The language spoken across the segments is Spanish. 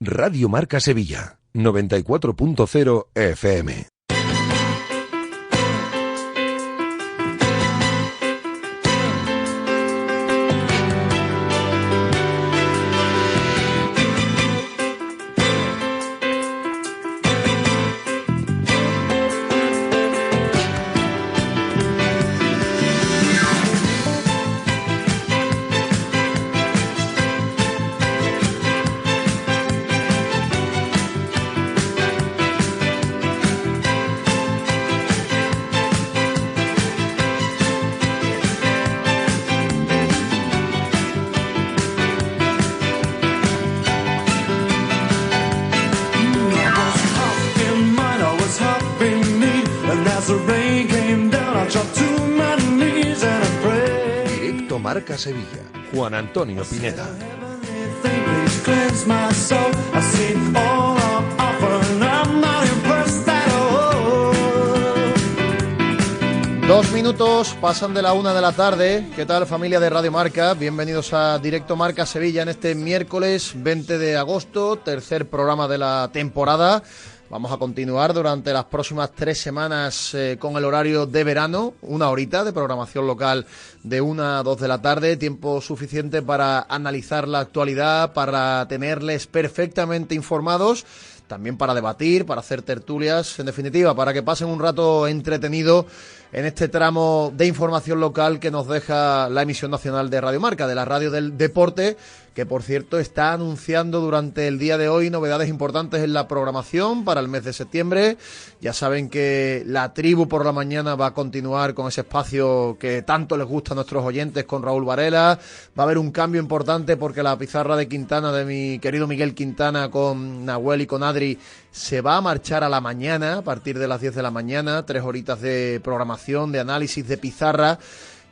Radio Marca Sevilla, 94.0 FM. Marca Sevilla, Juan Antonio Pineda. 2 minutos pasan de la 1 de la tarde. ¿Qué tal, familia de Radio Marca? Bienvenidos a Directo Marca Sevilla en este miércoles 20 de agosto, tercer programa de la temporada. Vamos a continuar durante las próximas 3 semanas con el horario de verano, 1 horita de programación local de 1 a 2 de la tarde, tiempo suficiente para analizar la actualidad, para tenerles perfectamente informados, también para debatir, para hacer tertulias, en definitiva, para que pasen un rato entretenido en este tramo de información local que nos deja la emisión nacional de Radio Marca, de la radio del deporte, que por cierto está anunciando durante el día de hoy novedades importantes en la programación para el mes de septiembre. Ya saben que la tribu por la mañana va a continuar con ese espacio que tanto les gusta a nuestros oyentes con Raúl Varela. Va a haber un cambio importante porque la pizarra de Quintana, de mi querido Miguel Quintana, con Nahuel y con Adri, se va a marchar a la mañana, a partir de las 10 de la mañana, 3 horitas de programación, de análisis, de pizarra.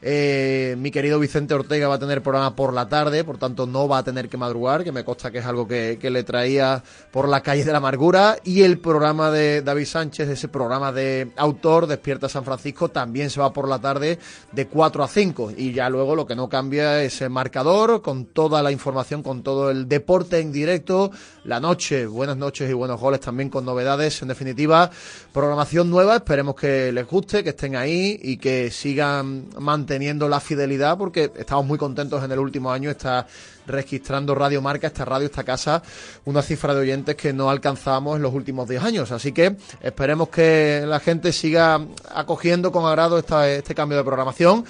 Mi querido Vicente Ortega va a tener programa por la tarde, por tanto no va a tener que madrugar, que me consta que es algo que le traía por la calle de la amargura. Y el programa de David Sánchez, ese programa de autor, Despierta San Francisco, también se va por la tarde de 4 a 5. Y ya luego lo que no cambia es el marcador, con toda la información, con todo el deporte en directo, la noche, buenas noches y buenos goles también con novedades. En definitiva, programación nueva, esperemos que les guste, que estén ahí y que sigan manteniendo la fidelidad, porque estamos muy contentos en el último año. Está registrando Radio Marca, esta radio, esta casa, una cifra de oyentes que no alcanzábamos en los últimos 10 años. Así que esperemos que la gente siga acogiendo con agrado este cambio de programación.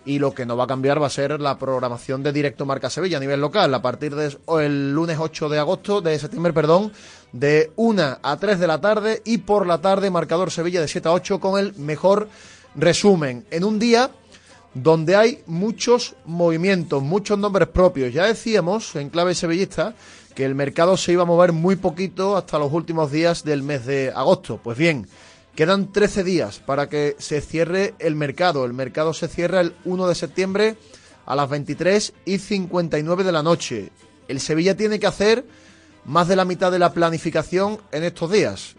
Y lo que no va a cambiar va a ser la programación de Directo Marca Sevilla a nivel local, a partir del lunes 8 de septiembre, de 1 a 3 de la tarde, y por la tarde Marcador Sevilla de 7 a 8 con el mejor resumen. En un día donde hay muchos movimientos, muchos nombres propios. Ya decíamos en clave sevillista que el mercado se iba a mover muy poquito hasta los últimos días del mes de agosto. Pues bien, quedan 13 días para que se cierre el mercado. El mercado se cierra el 1 de septiembre a las 23:59 de la noche. El Sevilla tiene que hacer más de la mitad de la planificación en estos días.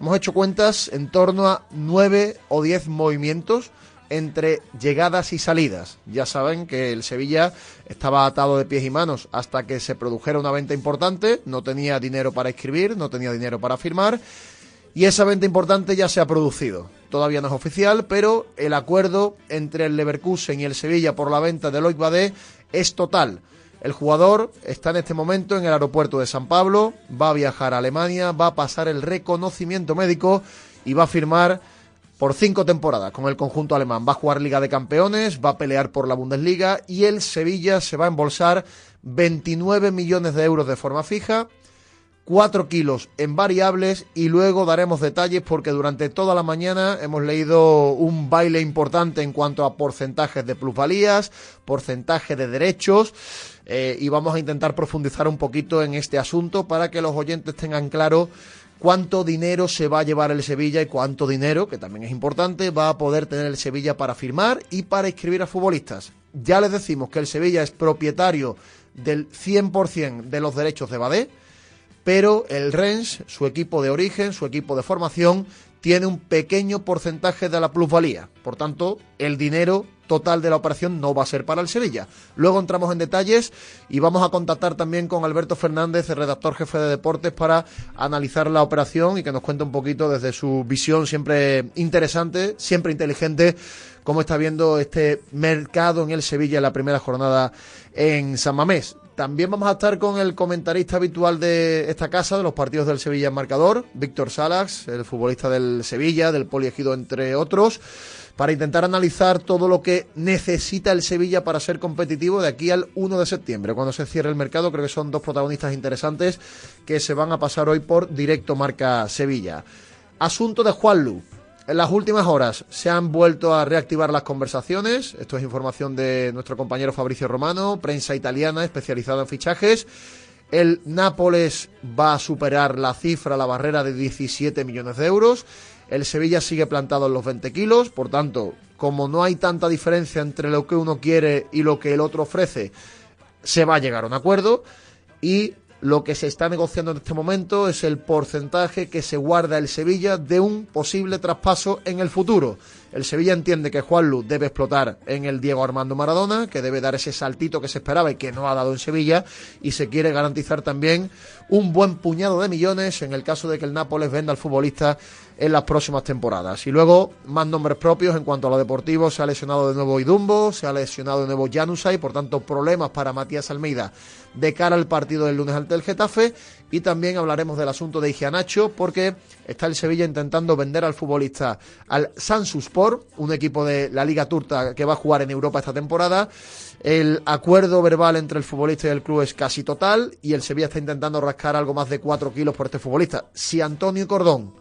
Hemos hecho cuentas en torno a 9 o 10 movimientos entre llegadas y salidas. Ya saben que el Sevilla estaba atado de pies y manos hasta que se produjera una venta importante, no tenía dinero para inscribir, no tenía dinero para firmar, y esa venta importante ya se ha producido. Todavía no es oficial, pero el acuerdo entre el Leverkusen y el Sevilla por la venta de Loic Badé es total. El jugador está en este momento en el aeropuerto de San Pablo, va a viajar a Alemania, va a pasar el reconocimiento médico y va a firmar por 5 temporadas con el conjunto alemán. Va a jugar Liga de Campeones, va a pelear por la Bundesliga, y el Sevilla se va a embolsar 29 millones de euros de forma fija, 4 kilos en variables, y luego daremos detalles porque durante toda la mañana hemos leído un baile importante en cuanto a porcentajes de plusvalías, porcentaje de derechos, y vamos a intentar profundizar un poquito en este asunto para que los oyentes tengan claro cuánto dinero se va a llevar el Sevilla y cuánto dinero, que también es importante, va a poder tener el Sevilla para firmar y para inscribir a futbolistas. Ya les decimos que el Sevilla es propietario del 100% de los derechos de Badé, pero el Rennes, su equipo de origen, su equipo de formación, tiene un pequeño porcentaje de la plusvalía. Por tanto, el dinero total de la operación no va a ser para el Sevilla. Luego entramos en detalles y vamos a contactar también con Alberto Fernández, el redactor jefe de deportes, para analizar la operación y que nos cuente un poquito desde su visión siempre interesante, siempre inteligente, cómo está viendo este mercado en el Sevilla en la primera jornada en San Mamés. También vamos a estar con el comentarista habitual de esta casa, de los partidos del Sevilla en marcador, Víctor Salas, el futbolista del Sevilla, del Poliegido, entre otros, para intentar analizar todo lo que necesita el Sevilla para ser competitivo de aquí al 1 de septiembre, cuando se cierre el mercado. Creo que son dos protagonistas interesantes que se van a pasar hoy por Directo Marca Sevilla. Asunto de Juanlu. En las últimas horas se han vuelto a reactivar las conversaciones. Esto es información de nuestro compañero Fabrizio Romano, prensa italiana especializada en fichajes. El Nápoles va a superar la cifra, la barrera de 17 millones de euros. El Sevilla sigue plantado en los 20 kilos. Por tanto, como no hay tanta diferencia entre lo que uno quiere y lo que el otro ofrece, se va a llegar a un acuerdo. Y lo que se está negociando en este momento es el porcentaje que se guarda el Sevilla de un posible traspaso en el futuro. El Sevilla entiende que Juanlu debe explotar en el Diego Armando Maradona, que debe dar ese saltito que se esperaba y que no ha dado en Sevilla, y se quiere garantizar también un buen puñado de millones en el caso de que el Nápoles venda al futbolista en las próximas temporadas. Y luego, más nombres propios en cuanto a lo deportivo. Se ha lesionado de nuevo Idumbo, se ha lesionado de nuevo Januzaj, por tanto problemas para Matías Almeida de cara al partido del lunes ante el Getafe. Y también hablaremos del asunto de Iheanacho, porque está el Sevilla intentando vender al futbolista al Samsunspor, un equipo de la Liga Turca que va a jugar en Europa esta temporada. El acuerdo verbal entre el futbolista y el club es casi total, y el Sevilla está intentando rascar algo más de 4 kilos por este futbolista. Si Antonio Cordón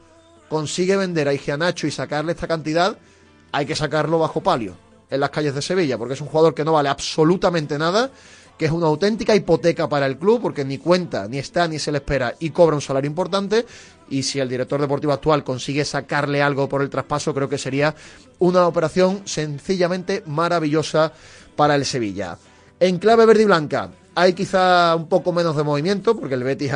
consigue vender a Iheanacho y sacarle esta cantidad, hay que sacarlo bajo palio en las calles de Sevilla, porque es un jugador que no vale absolutamente nada, que es una auténtica hipoteca para el club, porque ni cuenta, ni está, ni se le espera, y cobra un salario importante. Y si el director deportivo actual consigue sacarle algo por el traspaso, creo que sería una operación sencillamente maravillosa para el Sevilla. En clave verde y blanca, hay quizá un poco menos de movimiento, porque el Betis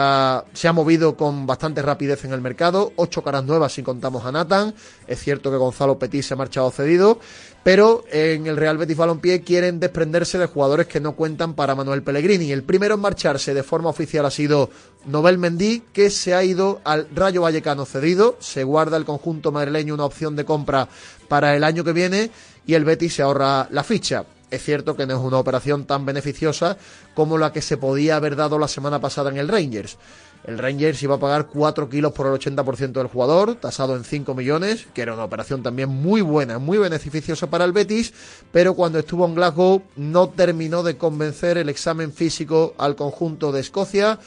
se ha movido con bastante rapidez en el mercado. 8 caras nuevas si contamos a Nathan. Es cierto que Gonzalo Petit se ha marchado cedido, pero en el Real Betis Balompié quieren desprenderse de jugadores que no cuentan para Manuel Pellegrini. El primero en marcharse de forma oficial ha sido Nobel Mendy, que se ha ido al Rayo Vallecano cedido. Se guarda el conjunto madrileño una opción de compra para el año que viene y el Betis se ahorra la ficha. Es cierto que no es una operación tan beneficiosa como la que se podía haber dado la semana pasada en el Rangers. El Rangers iba a pagar 4 kilos por el 80% del jugador, tasado en 5 millones, que era una operación también muy buena, muy beneficiosa para el Betis, pero cuando estuvo en Glasgow no terminó de convencer el examen físico al conjunto de Escocia,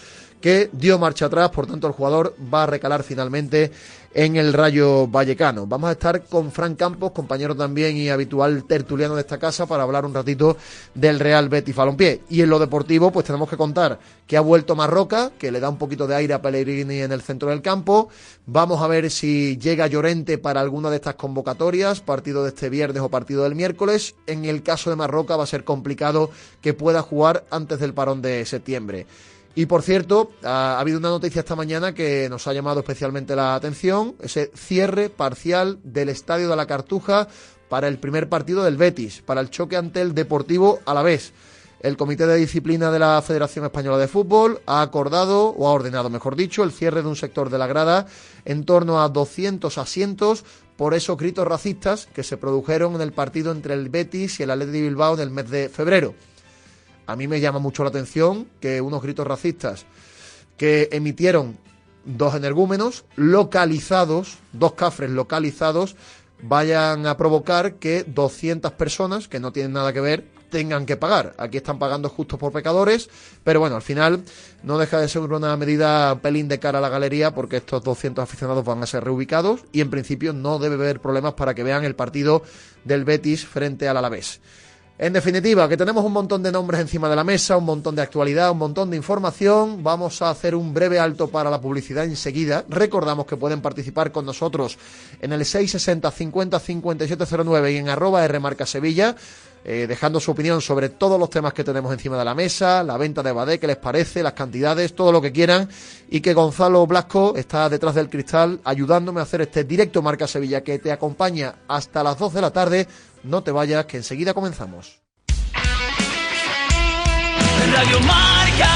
que dio marcha atrás. Por tanto el jugador va a recalar finalmente en el Rayo Vallecano. Vamos a estar con Fran Campos, compañero también y habitual tertuliano de esta casa, para hablar un ratito del Real Betis Balompié. Y en lo deportivo, pues tenemos que contar que ha vuelto Marroca, que le da un poquito de aire a Pellegrini en el centro del campo. Vamos a ver si llega Llorente para alguna de estas convocatorias, partido de este viernes o partido del miércoles. En el caso de Marroca va a ser complicado que pueda jugar antes del parón de septiembre. Y por cierto, ha habido una noticia esta mañana que nos ha llamado especialmente la atención: ese cierre parcial del Estadio de la Cartuja para el primer partido del Betis, para el choque ante el Deportivo Alavés. El Comité de Disciplina de la Federación Española de Fútbol ha acordado, o ha ordenado mejor dicho, el cierre de un sector de la grada en torno a 200 asientos por esos gritos racistas que se produjeron en el partido entre el Betis y el Athletic de Bilbao en el mes de febrero. A mí me llama mucho la atención que unos gritos racistas que emitieron dos energúmenos localizados, dos cafres localizados, vayan a provocar que 200 personas que no tienen nada que ver tengan que pagar. Aquí están pagando justos por pecadores, pero bueno, al final no deja de ser una medida pelín de cara a la galería, porque estos 200 aficionados van a ser reubicados y en principio no debe haber problemas para que vean el partido del Betis frente al Alavés. En definitiva, que tenemos un montón de nombres encima de la mesa, un montón de actualidad, un montón de información. Vamos a hacer un breve alto para la publicidad enseguida. Recordamos que pueden participar con nosotros en el 660 50 5709 y en @rmarcasevilla. dejando su opinión sobre todos los temas que tenemos encima de la mesa, la venta de Badé, qué les parece, las cantidades, todo lo que quieran, y que Gonzalo Blasco está detrás del cristal ayudándome a hacer este directo Marca Sevilla que te acompaña hasta las 2 de la tarde. No te vayas, que enseguida comenzamos. Radio Marca.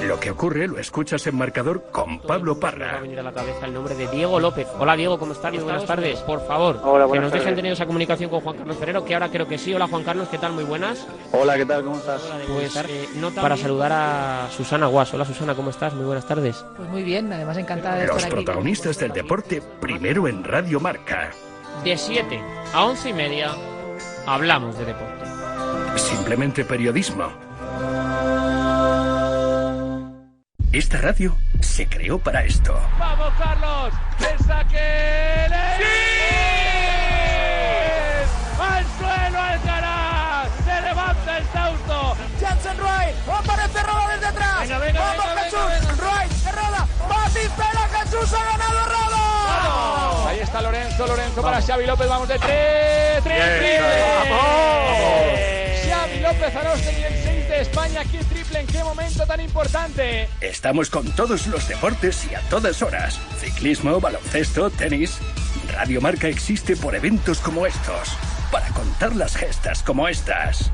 Lo que ocurre lo escuchas en Marcador con Pablo Parra. Me va a venir a la cabeza el nombre de Diego López. Hola Diego, ¿cómo estás? Muy buenas tardes. Por favor, Hola, que nos tardes. dejen tener esa comunicación con Juan Carlos Ferrero, que ahora creo que sí. Hola Juan Carlos, ¿qué tal? Muy buenas. Hola, ¿qué tal? ¿Cómo estás? Pues nota para saludar a Susana Guas. Hola Susana, ¿cómo estás? Muy buenas tardes. Pues muy bien, además encantada de estar Los aquí. protagonistas del deporte primero en Radio Marca. De 7 a 11:30 hablamos de deporte. Simplemente periodismo. Esta radio se creó para esto. Vamos, Carlos. El saque. ¡Sí! Al suelo Alcaraz. Se levanta el Sausto. Jansen Wright, aparece Roda desde atrás. Venga, venga, vamos venga, Jesús, venga, venga. Wright, se roda, Batistela, Jesús ha ganado Roda. Ahí está Lorenzo para Xavi López. Vamos de 3. ¡Triple! ¡Vamos! Xavi López Aróstegui, el 6 de España. ¡Qué triple! ¿En qué momento tan importante? Estamos con todos los deportes y a todas horas. Ciclismo, baloncesto, tenis. Radio Marca existe por eventos como estos. Para contar las gestas como estas.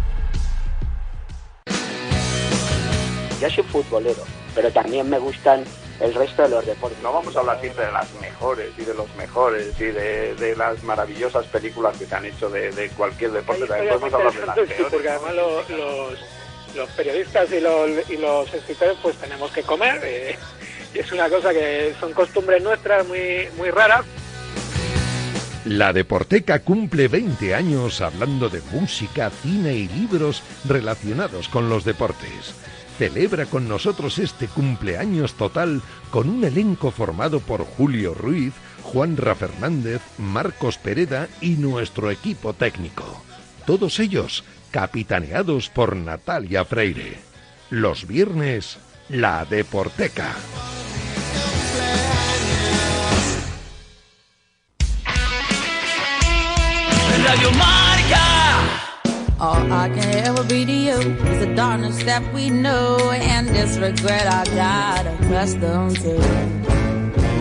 Yo soy futbolero, pero también me gustan el resto de los deportes. No vamos a hablar siempre de las mejores y de los mejores y de las maravillosas películas que se han hecho de cualquier deporte. También podemos hablar de las peores. Porque además los periodistas y los escritores pues tenemos que comer. Y es una cosa que son costumbres nuestras muy raras. La Deporteca cumple 20 años hablando de música, cine y libros relacionados con los deportes. Celebra con nosotros este cumpleaños total con un elenco formado por Julio Ruiz, Juanra Fernández, Marcos Pereda y nuestro equipo técnico. Todos ellos capitaneados por Natalia Freire. Los viernes, La Deporteca. Radio Marca. All I can ever be to you is the darkness that we know and this regret I got accustomed to.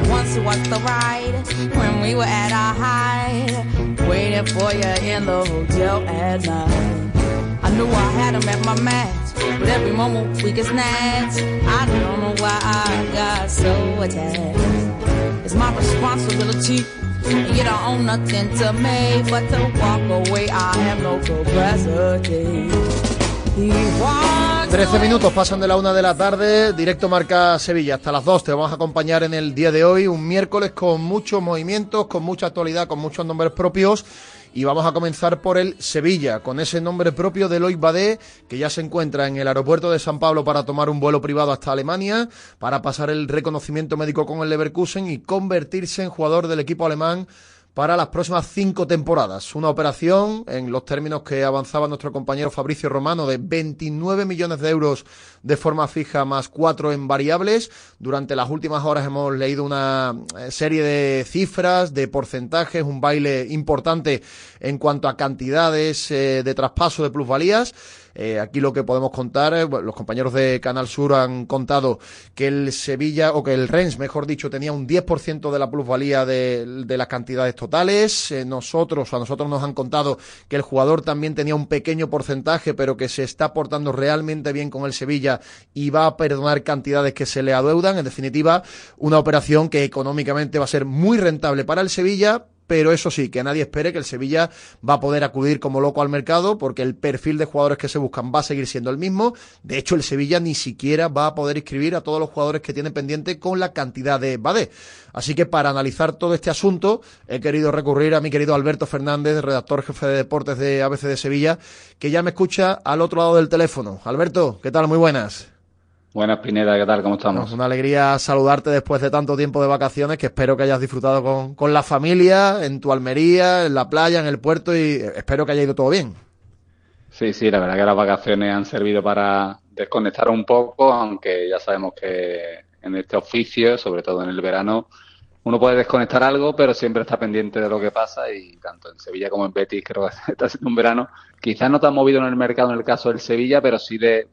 Once was the ride when we were at our height, waiting for you in the hotel at night. I knew I had him at my match, but every moment we get snatched. I don't know why I got so attached. It's my responsibility. You don't own nothing to me but to walk away. I have no capacity. 13 minutos pasan de la 1 de la tarde, directo Marca Sevilla, hasta las 2 te vamos a acompañar en el día de hoy, un miércoles con muchos movimientos, con mucha actualidad, con muchos nombres propios. Y vamos a comenzar por el Sevilla, con ese nombre propio de Loic Badé, que ya se encuentra en el aeropuerto de San Pablo para tomar un vuelo privado hasta Alemania, para pasar el reconocimiento médico con el Leverkusen y convertirse en jugador del equipo alemán para las próximas 5 temporadas. Una operación, en los términos que avanzaba nuestro compañero Fabricio Romano, de 29 millones de euros de forma fija más 4 en variables. Durante las últimas horas hemos leído una serie de cifras, de porcentajes, un baile importante en cuanto a cantidades de traspaso de plusvalías. Aquí lo que podemos contar, los compañeros de Canal Sur han contado que el Sevilla, o que el Rennes, mejor dicho, tenía un 10% de la plusvalía de las cantidades totales. A nosotros nos han contado que el jugador también tenía un pequeño porcentaje, pero que se está portando realmente bien con el Sevilla y va a perdonar cantidades que se le adeudan. En definitiva, una operación que económicamente va a ser muy rentable para el Sevilla. Pero eso sí, que nadie espere que el Sevilla va a poder acudir como loco al mercado, porque el perfil de jugadores que se buscan va a seguir siendo el mismo. De hecho, el Sevilla ni siquiera va a poder inscribir a todos los jugadores que tiene pendiente con la cantidad de Badé. Así que para analizar todo este asunto, he querido recurrir a mi querido Alberto Fernández, redactor jefe de deportes de ABC de Sevilla, que ya me escucha al otro lado del teléfono. Alberto, ¿qué tal? Muy buenas. Buenas, Pineda, ¿qué tal? ¿Cómo estamos? Una alegría saludarte después de tanto tiempo de vacaciones, que espero que hayas disfrutado con la familia, en tu Almería, en la playa, en el puerto, y espero que haya ido todo bien. Sí, la verdad que las vacaciones han servido para desconectar un poco, aunque ya sabemos que en este oficio, sobre todo en el verano, uno puede desconectar algo, pero siempre está pendiente de lo que pasa, y tanto en Sevilla como en Betis creo que está siendo un verano quizás no tan movido en el mercado en el caso del Sevilla, pero sí de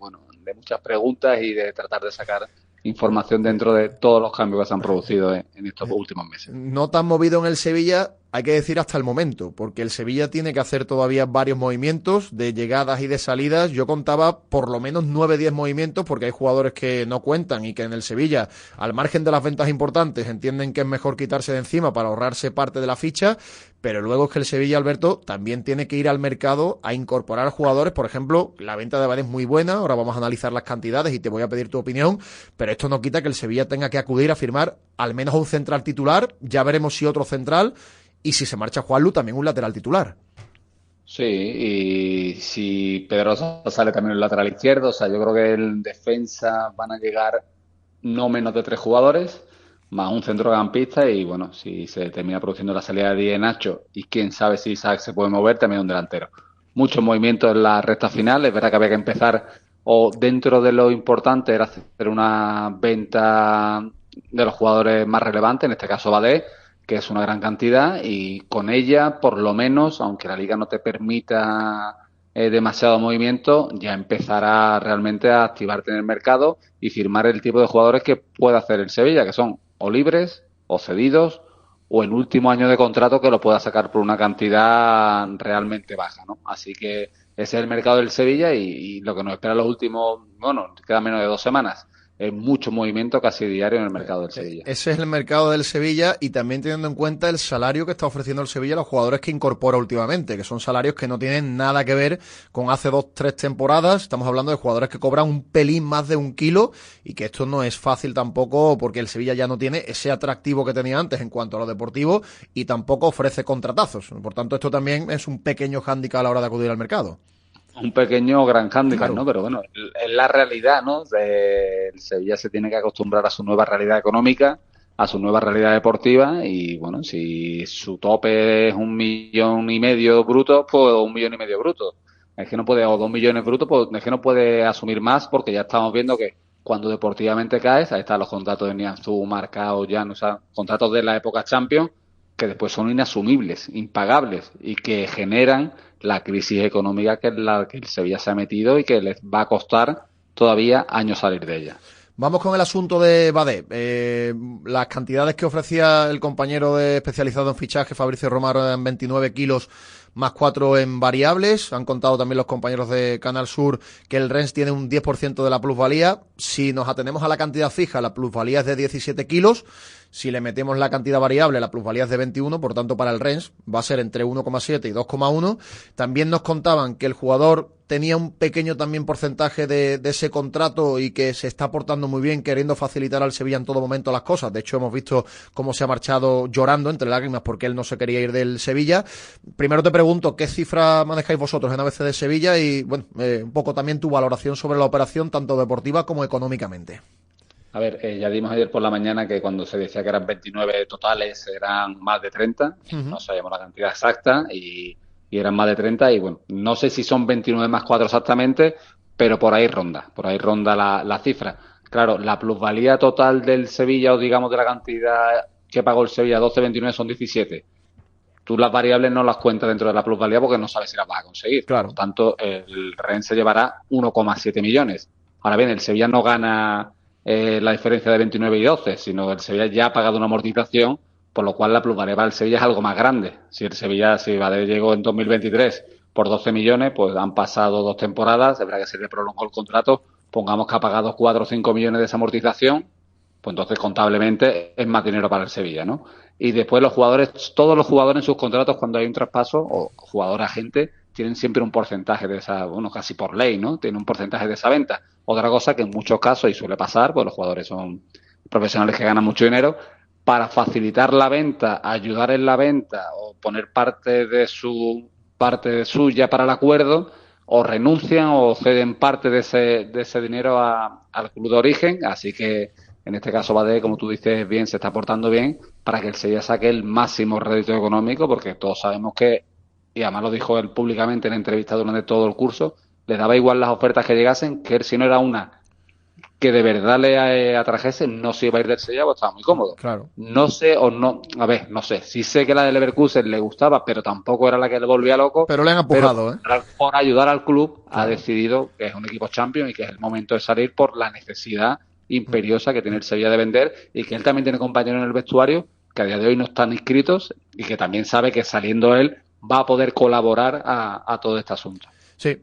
muchas preguntas y de tratar de sacar información dentro de todos los cambios que se han producido en estos últimos meses. No tan movido en el Sevilla, hay que decir hasta el momento, porque el Sevilla tiene que hacer todavía varios movimientos de llegadas y de salidas. Yo contaba por lo menos 9-10 movimientos, porque hay jugadores que no cuentan y que en el Sevilla, al margen de las ventas importantes, entienden que es mejor quitarse de encima para ahorrarse parte de la ficha, pero luego es que el Sevilla, Alberto, también tiene que ir al mercado a incorporar jugadores. Por ejemplo, la venta de Badé es muy buena, ahora vamos a analizar las cantidades y te voy a pedir tu opinión, pero esto no quita que el Sevilla tenga que acudir a firmar al menos a un central titular, ya veremos si otro central, y si se marcha Juanlu, también un lateral titular. Sí, y si Pedrosa sale también el lateral izquierdo, o sea, yo creo que en defensa van a llegar no menos de 3 jugadores, más un centrocampista, y bueno, si se termina produciendo la salida de Nacho, y quién sabe si Isaac se puede mover, también un delantero. Muchos movimientos en la recta final, es verdad que había que empezar, o dentro de lo importante era hacer una venta de los jugadores más relevantes, en este caso Badé, que es una gran cantidad, y con ella, por lo menos, aunque la Liga no te permita demasiado movimiento, ya empezará realmente a activarte en el mercado y firmar el tipo de jugadores que puede hacer el Sevilla, que son o libres, o cedidos, o en último año de contrato que lo pueda sacar por una cantidad realmente baja, ¿no? Así que ese es el mercado del Sevilla, y lo que nos espera los últimos, queda menos de 2 semanas. Mucho movimiento casi diario en el mercado del Sevilla. Ese es el mercado del Sevilla, y también teniendo en cuenta el salario que está ofreciendo el Sevilla a los jugadores que incorpora últimamente, que son salarios que no tienen nada que ver con hace 2-3 temporadas. Estamos hablando de jugadores que cobran un pelín más de 1 kilo, y que esto no es fácil tampoco, porque el Sevilla ya no tiene ese atractivo que tenía antes en cuanto a lo deportivo, y tampoco ofrece contratazos. Por tanto, esto también es un pequeño hándicap a la hora de acudir al mercado. Un pequeño gran hándicap, claro, ¿no? Pero bueno, es la realidad, ¿no? El Sevilla se tiene que acostumbrar a su nueva realidad económica, a su nueva realidad deportiva, y bueno, si su tope es 1,5 millones brutos, pues 1,5 millones brutos. Es que no puede, o 2 millones brutos, pues es que no puede asumir más, porque ya estamos viendo que cuando deportivamente caes, ahí están los contratos de Nianzú marcados ya, o sea, contratos de la época Champions, que después son inasumibles, impagables, y que generan la crisis económica que es la que el Sevilla se ha metido y que les va a costar todavía años salir de ella. Vamos con el asunto de Badé. Las cantidades que ofrecía el compañero especializado en fichaje, Fabricio Romano, eran 29 kilos más 4 en variables. Han contado también los compañeros de Canal Sur que el Rennes tiene un 10% de la plusvalía. Si nos atenemos a la cantidad fija, la plusvalía es de 17 kilos. Si le metemos la cantidad variable, la plusvalía es de 21, por tanto para el Rennes va a ser entre 1,7 y 2,1. También nos contaban que el jugador tenía un pequeño también porcentaje de ese contrato y que se está portando muy bien, queriendo facilitar al Sevilla en todo momento las cosas. De hecho, hemos visto cómo se ha marchado llorando entre lágrimas porque él no se quería ir del Sevilla. Primero te pregunto, ¿qué cifra manejáis vosotros en ABC de Sevilla? Y bueno, un poco también tu valoración sobre la operación, tanto deportiva como económicamente. A ver, ya dimos ayer por la mañana que cuando se decía que eran 29 totales, eran más de 30. No sabíamos la cantidad exacta y eran más de 30. Y bueno, no sé si son 29 más 4 exactamente, pero por ahí ronda la cifra. Claro, la plusvalía total del Sevilla, o digamos de la cantidad que pagó el Sevilla, 12,29, son 17. Tú las variables no las cuentas dentro de la plusvalía porque no sabes si las vas a conseguir. Claro. Por lo tanto, el Rennes se llevará 1,7 millones. Ahora bien, el Sevilla no gana la diferencia de 29 y 12, sino el Sevilla ya ha pagado una amortización, por lo cual la plusvalía para el Sevilla es algo más grande. Si Badé llegó en 2023 por 12 millones, pues han pasado 2 temporadas, es verdad que se le prolongó el contrato, pongamos que ha pagado 4 o 5 millones de esa amortización, pues entonces contablemente es más dinero para el Sevilla, ¿no? Y después todos los jugadores en sus contratos, cuando hay un traspaso, o jugador agente, tienen siempre un porcentaje de esa, bueno, casi por ley, ¿no? Tienen un porcentaje de esa venta. Otra cosa que en muchos casos, y suele pasar, pues los jugadores son profesionales que ganan mucho dinero, para facilitar la venta, ayudar en la venta o poner parte suya para el acuerdo, o renuncian o ceden parte de ese dinero al club de origen. Así que en este caso Badé, como tú dices bien, se está portando bien para que el Sevilla saque el máximo rédito económico, porque todos sabemos que, y además lo dijo él públicamente en entrevista durante todo el curso, le daba igual las ofertas que llegasen, que él, si no era una que de verdad le atrajese, no se iba a ir del Sevilla, pues estaba muy cómodo. Claro. No sé, no sé. Sí sé que la del Leverkusen le gustaba, pero tampoco era la que le volvía loco. Pero le han empujado, por ayudar al club, claro, ha decidido que es un equipo champion y que es el momento de salir por la necesidad imperiosa que tiene el Sevilla de vender, y que él también tiene compañeros en el vestuario que a día de hoy no están inscritos y que también sabe que saliendo él va a poder colaborar a todo este asunto. Sí,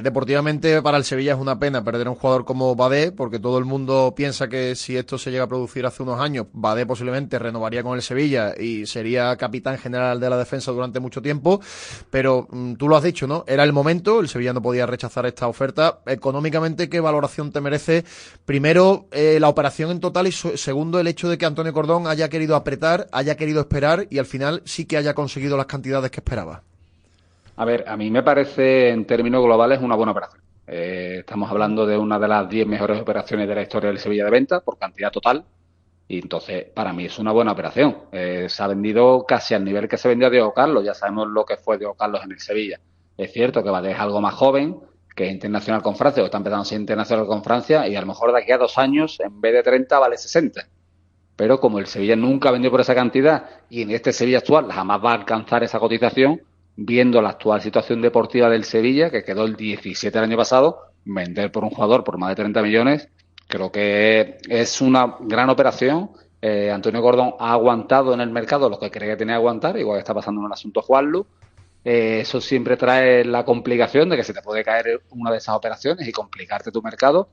deportivamente para el Sevilla es una pena perder a un jugador como Badé, porque todo el mundo piensa que si esto se llega a producir hace unos años, Badé posiblemente renovaría con el Sevilla y sería capitán general de la defensa durante mucho tiempo, pero tú lo has dicho, ¿no? Era el momento, el Sevilla no podía rechazar esta oferta. Económicamente, ¿qué valoración te merece? Primero, la operación en total, y segundo, el hecho de que Antonio Cordón haya querido apretar, haya querido esperar y al final sí que haya conseguido las cantidades que esperaba. A ver, a mí me parece en términos globales una buena operación. Estamos hablando de una de las 10 mejores operaciones de la historia del Sevilla de venta por cantidad total, y entonces para mí es una buena operación. Se ha vendido casi al nivel que se vendió a Diego Carlos. Ya sabemos lo que fue Diego Carlos en el Sevilla. Es cierto que Badé es algo más joven, que es internacional con Francia, o está empezando a ser internacional con Francia, y a lo mejor de aquí a 2 años en vez de 30 vale 60. Pero como el Sevilla nunca vendió por esa cantidad y en este Sevilla actual jamás va a alcanzar esa cotización, viendo la actual situación deportiva del Sevilla, que quedó el 17 el año pasado, vender por un jugador por más de 30 millones, creo que es una gran operación. Antonio Cordón ha aguantado en el mercado lo que cree que tenía que aguantar, igual que está pasando en el asunto Juanlu. Eso siempre trae la complicación de que se te puede caer una de esas operaciones y complicarte tu mercado,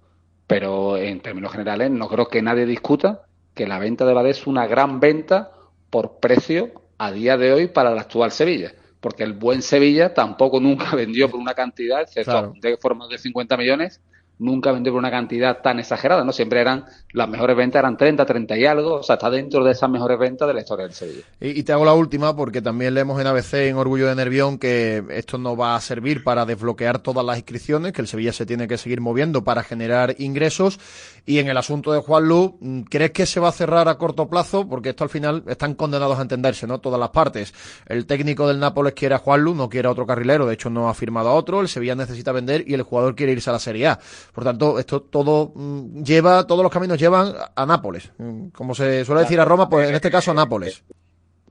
pero en términos generales no creo que nadie discuta que la venta de Badé es una gran venta por precio a día de hoy para el actual Sevilla. Porque el buen Sevilla tampoco nunca vendió por una cantidad, excepto claro, de forma de 50 millones, nunca vendió por una cantidad tan exagerada, ¿no? Siempre las mejores ventas eran 30 y algo, o sea, está dentro de esas mejores ventas de la historia del Sevilla. Y te hago la última, porque también leemos en ABC, en Orgullo de Nervión, que esto no va a servir para desbloquear todas las inscripciones, que el Sevilla se tiene que seguir moviendo para generar ingresos. Y en el asunto de Juanlu, ¿crees que se va a cerrar a corto plazo? Porque esto al final están condenados a entenderse, ¿no? Todas las partes. El técnico del Nápoles quiere a Juanlu, no quiere a otro carrilero, de hecho no ha firmado a otro, el Sevilla necesita vender y el jugador quiere irse a la Serie A. Por tanto, esto todos los caminos llevan a Nápoles. Como se suele decir a Roma, pues en este caso a Nápoles.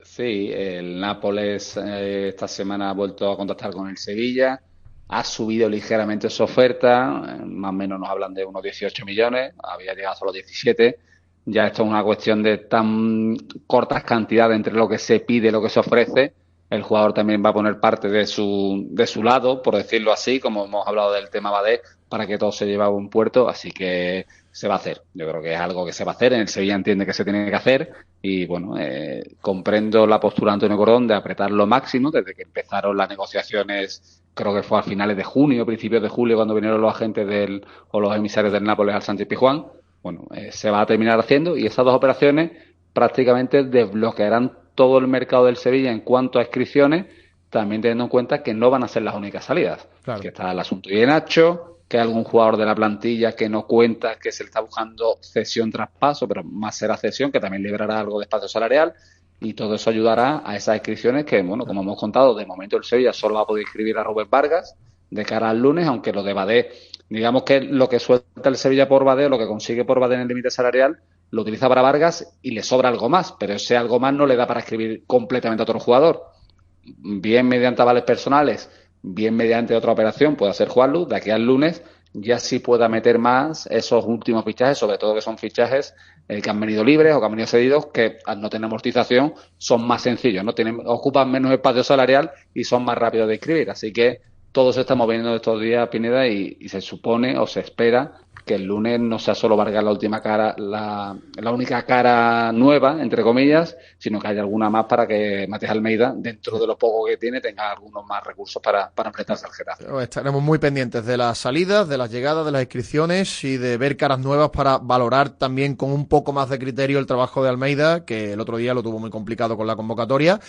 Sí, el Nápoles esta semana ha vuelto a contactar con el Sevilla, ha subido ligeramente su oferta, más o menos nos hablan de unos 18 millones, había llegado a los 17. Ya esto es una cuestión de tan cortas cantidades entre lo que se pide y lo que se ofrece. El jugador también va a poner parte de su lado, por decirlo así, como hemos hablado del tema Badé, para que todo se lleve a buen puerto, así que se va a hacer. Yo creo que es algo que se va a hacer, en el Sevilla entiende que se tiene que hacer y bueno, comprendo la postura de Antonio Cordón de apretar lo máximo desde que empezaron las negociaciones, creo que fue a finales de junio, principios de julio, cuando vinieron los agentes o los emisarios del Nápoles al Sánchez Pizjuán. Bueno, se va a terminar haciendo y esas dos operaciones prácticamente desbloquearán todo el mercado del Sevilla en cuanto a inscripciones, también teniendo en cuenta que no van a ser las únicas salidas. Claro. Que está el asunto de Nacho, que hay algún jugador de la plantilla que no cuenta, que se le está buscando cesión traspaso, pero más será cesión, que también liberará algo de espacio salarial, y todo eso ayudará a esas inscripciones que, bueno, como hemos contado, de momento el Sevilla solo va a poder inscribir a Rubén Vargas de cara al lunes, aunque lo de Badé, digamos que lo que suelta el Sevilla por Badé, lo que consigue por Badé en el límite salarial, lo utiliza para Vargas y le sobra algo más, pero ese algo más no le da para escribir completamente a otro jugador. Bien mediante avales personales, bien mediante otra operación, puede hacer Juanlu, de aquí al lunes ya sí pueda meter más esos últimos fichajes, sobre todo que son fichajes que han venido libres o que han venido cedidos, que al no tener amortización son más sencillos, ¿no? Ocupan menos espacio salarial y son más rápidos de inscribir, así que todo se está moviendo estos días, Pineda, y se supone o se espera que el lunes no sea solo Vargas la última cara, la única cara nueva, entre comillas, sino que haya alguna más para que Matías Almeida, dentro de lo poco que tiene, tenga algunos más recursos para enfrentarse al Getafe. Estaremos muy pendientes de las salidas, de las llegadas, de las inscripciones y de ver caras nuevas para valorar también con un poco más de criterio el trabajo de Almeida, que el otro día lo tuvo muy complicado con la convocatoria.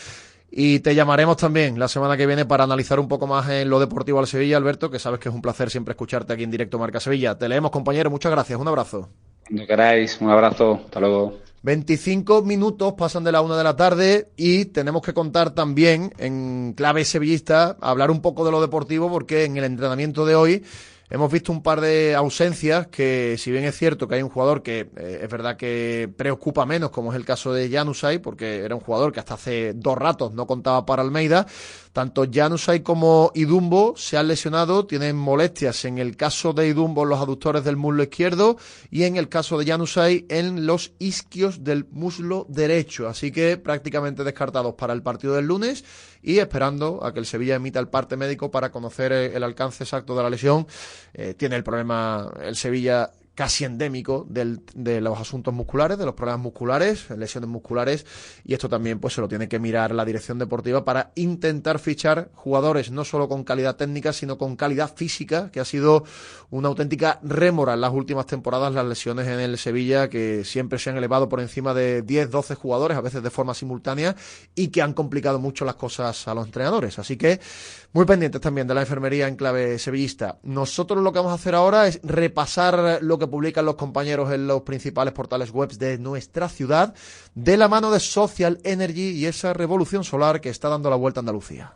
Y te llamaremos también la semana que viene para analizar un poco más en lo deportivo al Sevilla, Alberto, que sabes que es un placer siempre escucharte aquí en Directo Marca Sevilla. Te leemos, compañero, muchas gracias, un abrazo. Cuando queráis, un abrazo, hasta luego. 25 minutos pasan de la 1 de la tarde y tenemos que contar también, en clave sevillista, hablar un poco de lo deportivo, porque en el entrenamiento de hoy Hemos visto un par de ausencias que, si bien es cierto que hay un jugador que es verdad que preocupa menos, como es el caso de Januzaj, porque era un jugador que hasta hace 2 ratos no contaba para Almeida, tanto Januzaj como Idumbo se han lesionado, tienen molestias en el caso de Idumbo en los aductores del muslo izquierdo y en el caso de Januzaj en los isquios del muslo derecho, así que prácticamente descartados para el partido del lunes y esperando a que el Sevilla emita el parte médico para conocer el alcance exacto de la lesión. Tiene el problema el Sevilla casi endémico de los asuntos musculares, de los problemas musculares, lesiones musculares, y esto también pues se lo tiene que mirar la dirección deportiva para intentar fichar jugadores no solo con calidad técnica, sino con calidad física, que ha sido una auténtica rémora en las últimas temporadas las lesiones en el Sevilla, que siempre se han elevado por encima de 10, 12 jugadores, a veces de forma simultánea, y que han complicado mucho las cosas a los entrenadores. Así que muy pendientes también de la enfermería en clave sevillista. Nosotros lo que vamos a hacer ahora es repasar lo que publican los compañeros en los principales portales web de nuestra ciudad, de la mano de Social Energy y esa revolución solar que está dando la vuelta a Andalucía.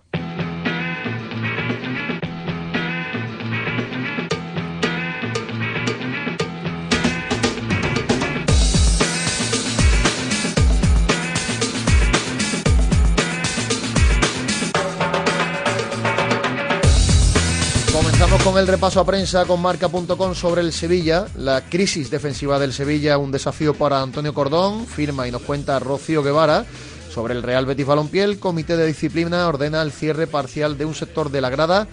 Con el repaso a prensa con Marca.com sobre el Sevilla, la crisis defensiva del Sevilla, un desafío para Antonio Cordón, firma y nos cuenta Rocío Guevara. Sobre el Real Betis Balompié, el Comité de Disciplina ordena el cierre parcial de un sector de la grada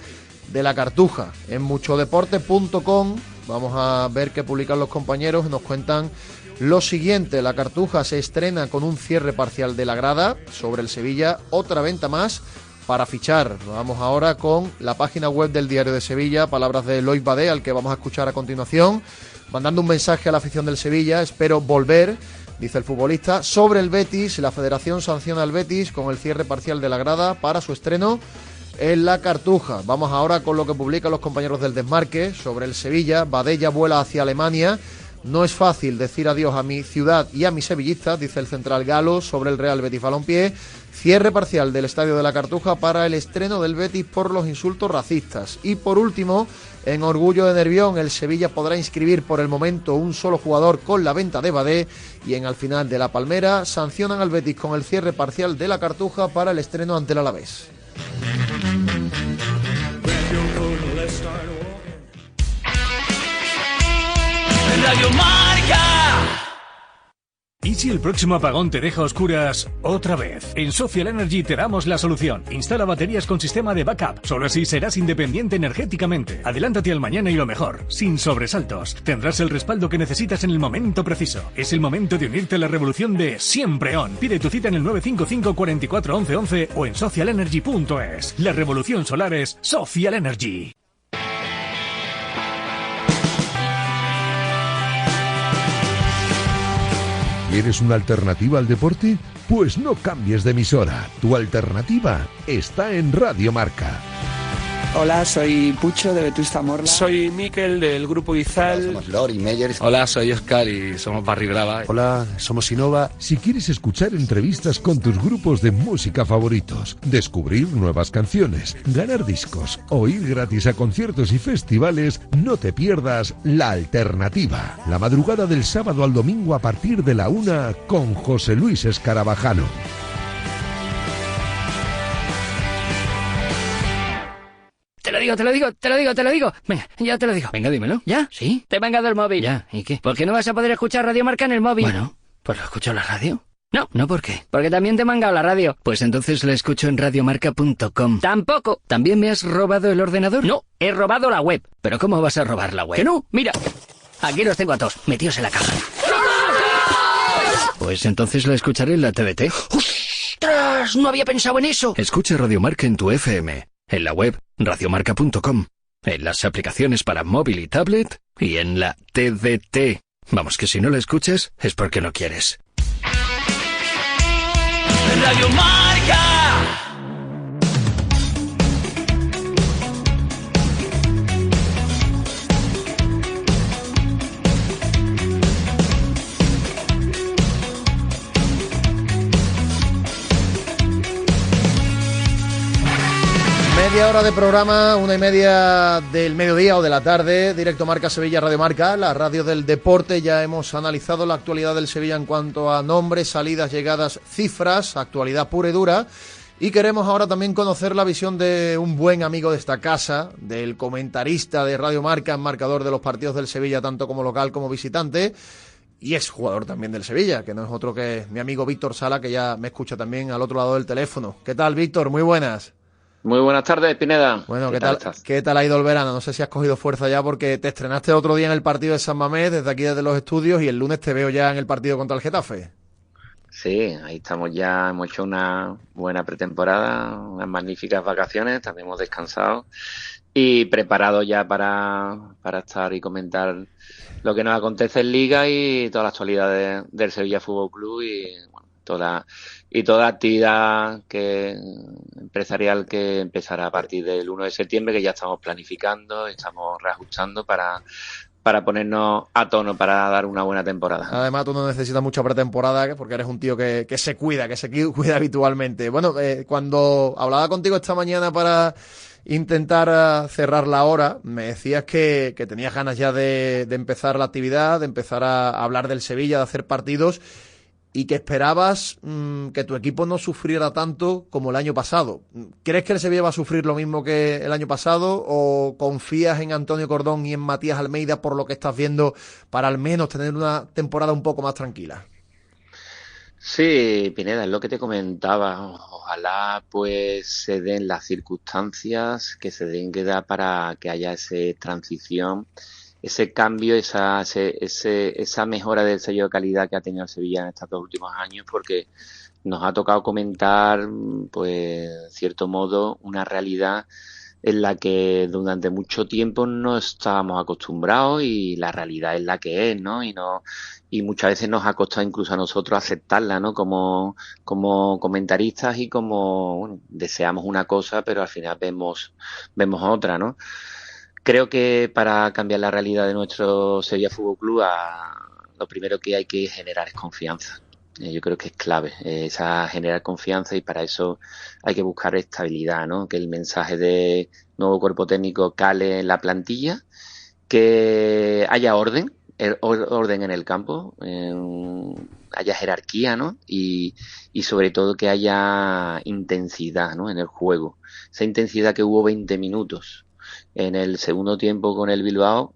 de la Cartuja. En muchodeporte.com vamos a ver qué publican los compañeros, nos cuentan lo siguiente: la Cartuja se estrena con un cierre parcial de la grada. Sobre el Sevilla, otra venta más para fichar. Vamos ahora con la página web del Diario de Sevilla, palabras de Eloy Badé, al que vamos a escuchar a continuación, mandando un mensaje a la afición del Sevilla: espero volver, dice el futbolista. Sobre el Betis, la Federación sanciona al Betis con el cierre parcial de la grada para su estreno en la Cartuja. Vamos ahora con lo que publican los compañeros del Desmarque. Sobre el Sevilla, Badé ya vuela hacia Alemania. No es fácil decir adiós a mi ciudad y a mis sevillistas, dice el central galo. Sobre el Real Betis Balompié, cierre parcial del Estadio de la Cartuja para el estreno del Betis por los insultos racistas. Y por último, en Orgullo de Nervión, el Sevilla podrá inscribir por el momento un solo jugador con la venta de Badé. Y en Al Final de la Palmera, sancionan al Betis con el cierre parcial de la Cartuja para el estreno ante el Alavés. Radio Marca. ¿Y si el próximo apagón te deja a oscuras otra vez? En Social Energy te damos la solución. Instala baterías con sistema de backup. Solo así serás independiente energéticamente. Adelántate al mañana y lo mejor, sin sobresaltos. Tendrás el respaldo que necesitas en el momento preciso. Es el momento de unirte a la revolución de Siempre On. Pide tu cita en el 955 44 11 11 o en socialenergy.es. La revolución solar es Social Energy. ¿Quieres una alternativa al deporte? Pues no cambies de emisora. Tu alternativa está en Radio Marca. Hola, soy Pucho de Vetusta Morla. Soy Miquel del Grupo Izal. Hola, somos Lori Meyers. Hola, soy Oscar y somos Barry Brava. Hola, somos Innova. Si quieres escuchar entrevistas con tus grupos de música favoritos, descubrir nuevas canciones, ganar discos o ir gratis a conciertos y festivales, no te pierdas La Alternativa. La madrugada del sábado al domingo a partir de la 1 con José Luis Escarabajano. Te lo digo. Venga, ya te lo digo. Venga, dímelo. ¿Ya? ¿Sí? Te he mangado el móvil. Ya, ¿y qué? ¿Por qué no vas a poder escuchar Radio Marca en el móvil? Bueno, pues lo escucho en la radio. No. ¿No por qué? Porque también te he mangado la radio. Pues entonces la escucho en radiomarca.com. Tampoco. ¿También me has robado el ordenador? No, he robado la web. ¿Pero cómo vas a robar la web? Que no, mira. Aquí los tengo a todos, metidos en la caja. Pues entonces la escucharé en la TDT. ¡Ostras! No había pensado en eso. Escucha Radio Marca en tu FM, en la web radiomarca.com, en las aplicaciones para móvil y tablet y en la TDT. Vamos, que si no la escuchas es porque no quieres. Radio Marca. Media hora de programa, 1:30 del mediodía o de la tarde, directo Marca Sevilla, Radio Marca, la radio del deporte. Ya hemos analizado la actualidad del Sevilla en cuanto a nombres, salidas, llegadas, cifras, actualidad pura y dura. Y queremos ahora también conocer la visión de un buen amigo de esta casa, del comentarista de Radio Marca, marcador de los partidos del Sevilla, tanto como local como visitante, y es jugador también del Sevilla, que no es otro que mi amigo Víctor Sala, que ya me escucha también al otro lado del teléfono. ¿Qué tal, Víctor? Muy buenas. Muy buenas tardes, Pineda. Bueno, ¿qué tal ha ido el verano? No sé si has cogido fuerza ya, porque te estrenaste el otro día en el partido de San Mamés, desde aquí desde los estudios, y el lunes te veo ya en el partido contra el Getafe. Sí, ahí estamos ya, hemos hecho una buena pretemporada, unas magníficas vacaciones, también hemos descansado y preparado ya para estar y comentar lo que nos acontece en Liga y toda la actualidad del Sevilla Fútbol Club y bueno, toda actividad empresarial que empezará a partir del 1 de septiembre, que ya estamos planificando, estamos reajustando para ponernos a tono para dar una buena temporada. Además, tú no necesitas mucha pretemporada porque eres un tío que se cuida habitualmente. Bueno, cuando hablaba contigo esta mañana para intentar cerrar la hora, me decías que tenías ganas ya de empezar la actividad, de empezar a hablar del Sevilla, de hacer partidos, y que esperabas que tu equipo no sufriera tanto como el año pasado. ¿Crees que el Sevilla va a sufrir lo mismo que el año pasado o confías en Antonio Cordón y en Matías Almeida por lo que estás viendo para al menos tener una temporada un poco más tranquila? Sí, Pineda, es lo que te comentaba. Ojalá pues se den las circunstancias que se den que da para que haya esa transición, ese cambio, esa mejora del sello de calidad que ha tenido el Sevilla en estos 2 últimos años, porque nos ha tocado comentar, pues, en cierto modo, una realidad en la que durante mucho tiempo no estábamos acostumbrados y la realidad es la que es, ¿no? Y muchas veces nos ha costado incluso a nosotros aceptarla, ¿no? Como comentaristas y bueno, deseamos una cosa, pero al final vemos otra, ¿no? Creo que para cambiar la realidad de nuestro Sevilla Fútbol Club, lo primero que hay que generar es confianza. Yo creo que es clave generar confianza, y para eso hay que buscar estabilidad, ¿no? Que el mensaje de nuevo cuerpo técnico cale en la plantilla, que haya orden en el campo, haya jerarquía, ¿no? Y sobre todo que haya intensidad, ¿no? En el juego. Esa intensidad que hubo 20 minutos en el segundo tiempo con el Bilbao,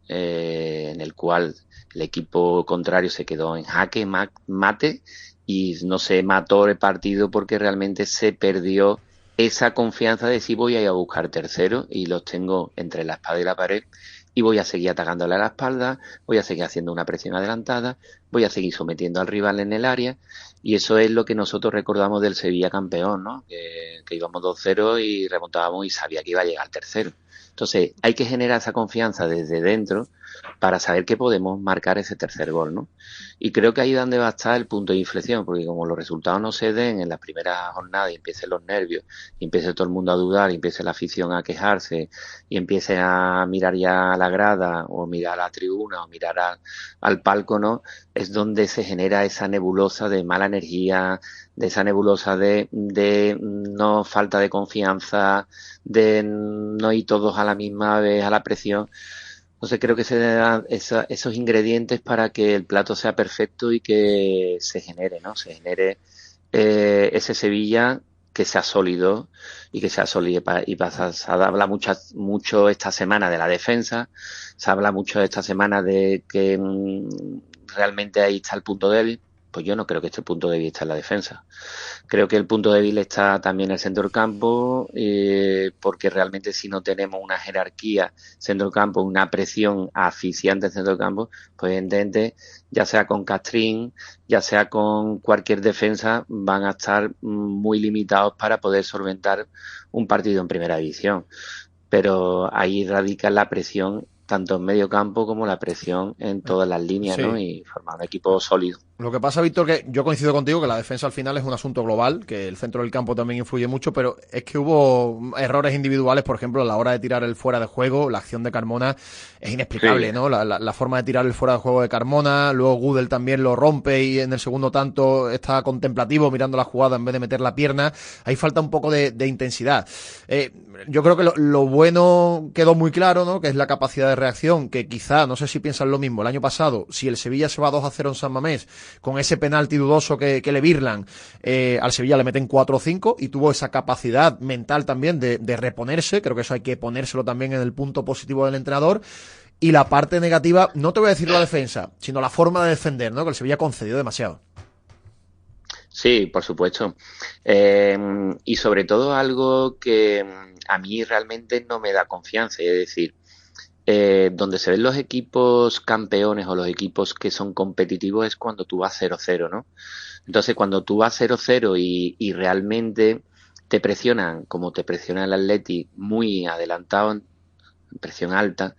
en el cual el equipo contrario se quedó en jaque mate y no se mató el partido porque realmente se perdió esa confianza de si voy a ir a buscar tercero y los tengo entre la espada y la pared y voy a seguir atacándole a la espalda, voy a seguir haciendo una presión adelantada, voy a seguir sometiendo al rival en el área, y eso es lo que nosotros recordamos del Sevilla campeón, ¿no? Que íbamos 2-0 y remontábamos y sabía que iba a llegar tercero. Entonces hay que generar esa confianza desde dentro para saber que podemos marcar ese tercer gol, ¿no? Y creo que ahí es donde va a estar el punto de inflexión, porque como los resultados no se den en las primeras jornadas y empiecen los nervios, y empiece todo el mundo a dudar, y empiece la afición a quejarse, y empiece a mirar ya a la grada, o mirar a la tribuna, o mirar al palco, ¿no? Es donde se genera esa nebulosa de mala energía, de esa nebulosa de no falta de confianza, de no ir todos a la misma vez a la presión. Entonces creo que se dan esos ingredientes para que el plato sea perfecto y que se genere, ¿no? Se genere ese Sevilla que sea sólido y que sea sólido. Se habla mucho esta semana de la defensa, se habla mucho esta semana de que realmente ahí está el punto débil. Pues yo no creo que este punto débil está en la defensa. Creo que el punto débil está también en el centro del campo, porque realmente si no tenemos una jerarquía centro del campo, una presión asfixiante en centro del campo, pues evidentemente, ya sea con Castrín, ya sea con cualquier defensa, van a estar muy limitados para poder solventar un partido en primera división. Pero ahí radica la presión tanto en medio campo como la presión en todas las líneas, sí, ¿no? Y formar un equipo sólido. Lo que pasa, Víctor, que yo coincido contigo que la defensa al final es un asunto global, que el centro del campo también influye mucho, pero es que hubo errores individuales, por ejemplo, a la hora de tirar el fuera de juego, la acción de Carmona es inexplicable, sí, ¿no? La forma de tirar el fuera de juego de Carmona, luego Gudel también lo rompe y en el segundo tanto está contemplativo mirando la jugada en vez de meter la pierna. Ahí falta un poco de intensidad. Yo creo que lo bueno quedó muy claro, ¿no? Que es la capacidad de reacción, que quizá, no sé si piensan lo mismo, el año pasado, si el Sevilla se va 2-0 en San Mamés, con ese penalti dudoso que le birlan, al Sevilla le meten 4 o 5 y tuvo esa capacidad mental también de reponerse. Creo que eso hay que ponérselo también en el punto positivo del entrenador. Y la parte negativa, no te voy a decir la defensa, sino la forma de defender, ¿no? Que el Sevilla concedió demasiado. Sí, por supuesto. Y sobre todo algo que a mí realmente no me da confianza, es decir, donde se ven los equipos campeones o los equipos que son competitivos es cuando tú vas 0-0, ¿no? Entonces, cuando tú vas 0-0 y realmente te presionan, como te presiona el Atleti, muy adelantado, en presión alta,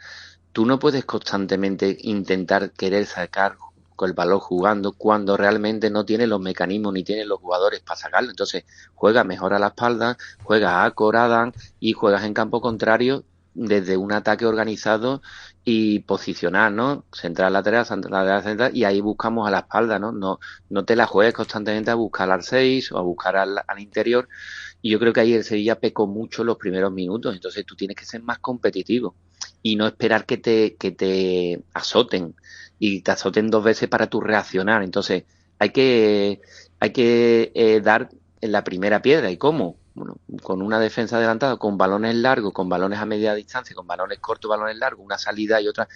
tú no puedes constantemente intentar querer sacar con el balón jugando cuando realmente no tiene los mecanismos ni tiene los jugadores para sacarlo. Entonces, juega mejor a la espalda, juegas a Coradan y juegas en campo contrario desde un ataque organizado y posicionar, ¿no? Central, lateral, central, y ahí buscamos a la espalda, ¿no? No te la juegues constantemente a buscar al 6 o a buscar al interior. Y yo creo que ahí el Sevilla pecó mucho los primeros minutos. Entonces tú tienes que ser más competitivo y no esperar que te azoten y te azoten 2 veces para tu reaccionar. Entonces hay que dar en la primera piedra. ¿Y cómo? Bueno, con una defensa adelantada, con balones largos, con balones a media distancia, con balones cortos, balones largos, una salida y otra,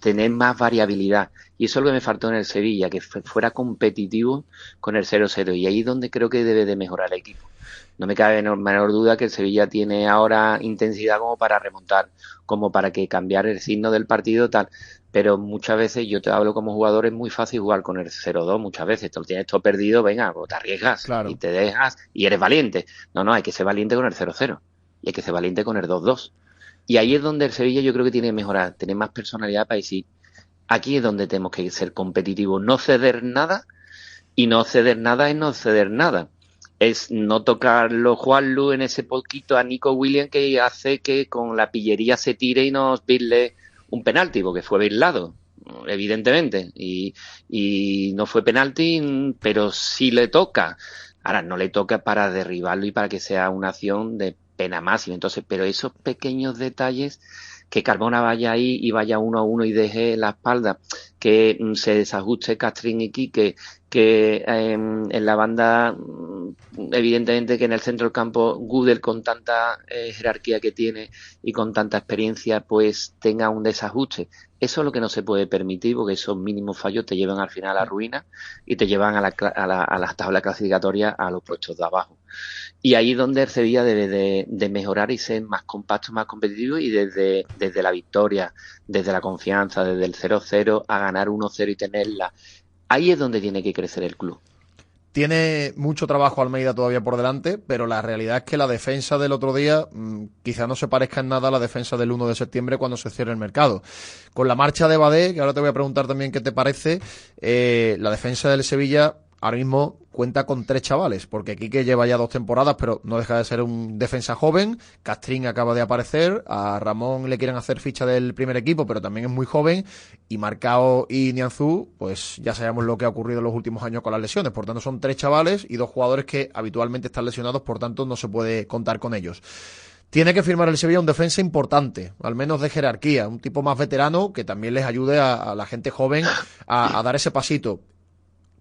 tener más variabilidad. Y eso es lo que me faltó en el Sevilla, que fuera competitivo con el 0-0. Y ahí es donde creo que debe de mejorar el equipo. No me cabe menor duda que el Sevilla tiene ahora intensidad como para remontar, como para que cambiar el signo del partido, tal. Pero muchas veces, yo te hablo como jugador, es muy fácil jugar con el 0-2 muchas veces. Te lo tienes todo perdido, venga, pues te arriesgas, claro, y te dejas y eres valiente. No, hay que ser valiente con el 0-0 y hay que ser valiente con el 2-2. Y ahí es donde el Sevilla yo creo que tiene que mejorar, tener más personalidad para decir, aquí es donde tenemos que ser competitivos, no ceder nada, y no ceder nada es no ceder nada. Es no tocarlo Juanlu en ese poquito a Nico Williams que hace que con la pillería se tire y nos birle un penalti, porque fue birlado, evidentemente, y no fue penalti, pero sí le toca. Ahora, no le toca para derribarlo y para que sea una acción de pena máxima. Entonces, pero esos pequeños detalles, que Carmona vaya ahí y vaya 1-1 y deje la espalda, que se desajuste Castrín y Quique, que en la banda, evidentemente que en el centro del campo Gudel, con tanta jerarquía que tiene y con tanta experiencia, pues tenga un desajuste. Eso es lo que no se puede permitir, porque esos mínimos fallos te llevan al final a la ruina y te llevan a la tabla clasificatoria, a los puestos de abajo. Y ahí es donde el Sevilla debe de mejorar y ser más compacto, más competitivo, y desde la victoria, desde la confianza, desde el 0-0 a ganar 1-0 y tenerla. Ahí es donde tiene que crecer el club. Tiene mucho trabajo Almeida todavía por delante, pero la realidad es que la defensa del otro día quizá no se parezca en nada a la defensa del 1 de septiembre cuando se cierre el mercado. Con la marcha de Badé, que ahora te voy a preguntar también qué te parece, la defensa del Sevilla ahora mismo cuenta con 3 chavales, porque Quique lleva ya 2 temporadas, pero no deja de ser un defensa joven. Castrín acaba de aparecer, a Ramón le quieren hacer ficha del primer equipo, pero también es muy joven, y Marcao y Nianzú, pues ya sabemos lo que ha ocurrido en los últimos años con las lesiones. Por tanto, son 3 chavales y 2 jugadores que habitualmente están lesionados, por tanto no se puede contar con ellos. Tiene que firmar el Sevilla un defensa importante, al menos de jerarquía, un tipo más veterano que también les ayude a la gente joven a dar ese pasito.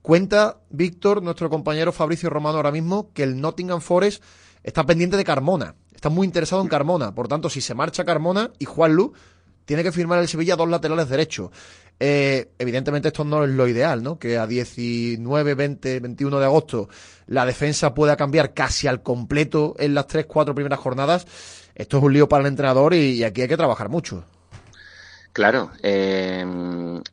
Cuenta, Víctor, nuestro compañero Fabricio Romano ahora mismo, que el Nottingham Forest está pendiente de Carmona. Está muy interesado en Carmona. Por tanto, si se marcha Carmona y Juanlu, tiene que firmar el Sevilla 2 laterales derechos. Evidentemente esto no es lo ideal, ¿no? Que a 19, 20, 21 de agosto la defensa pueda cambiar casi al completo en las 3-4 primeras jornadas. Esto es un lío para el entrenador y aquí hay que trabajar mucho. Claro,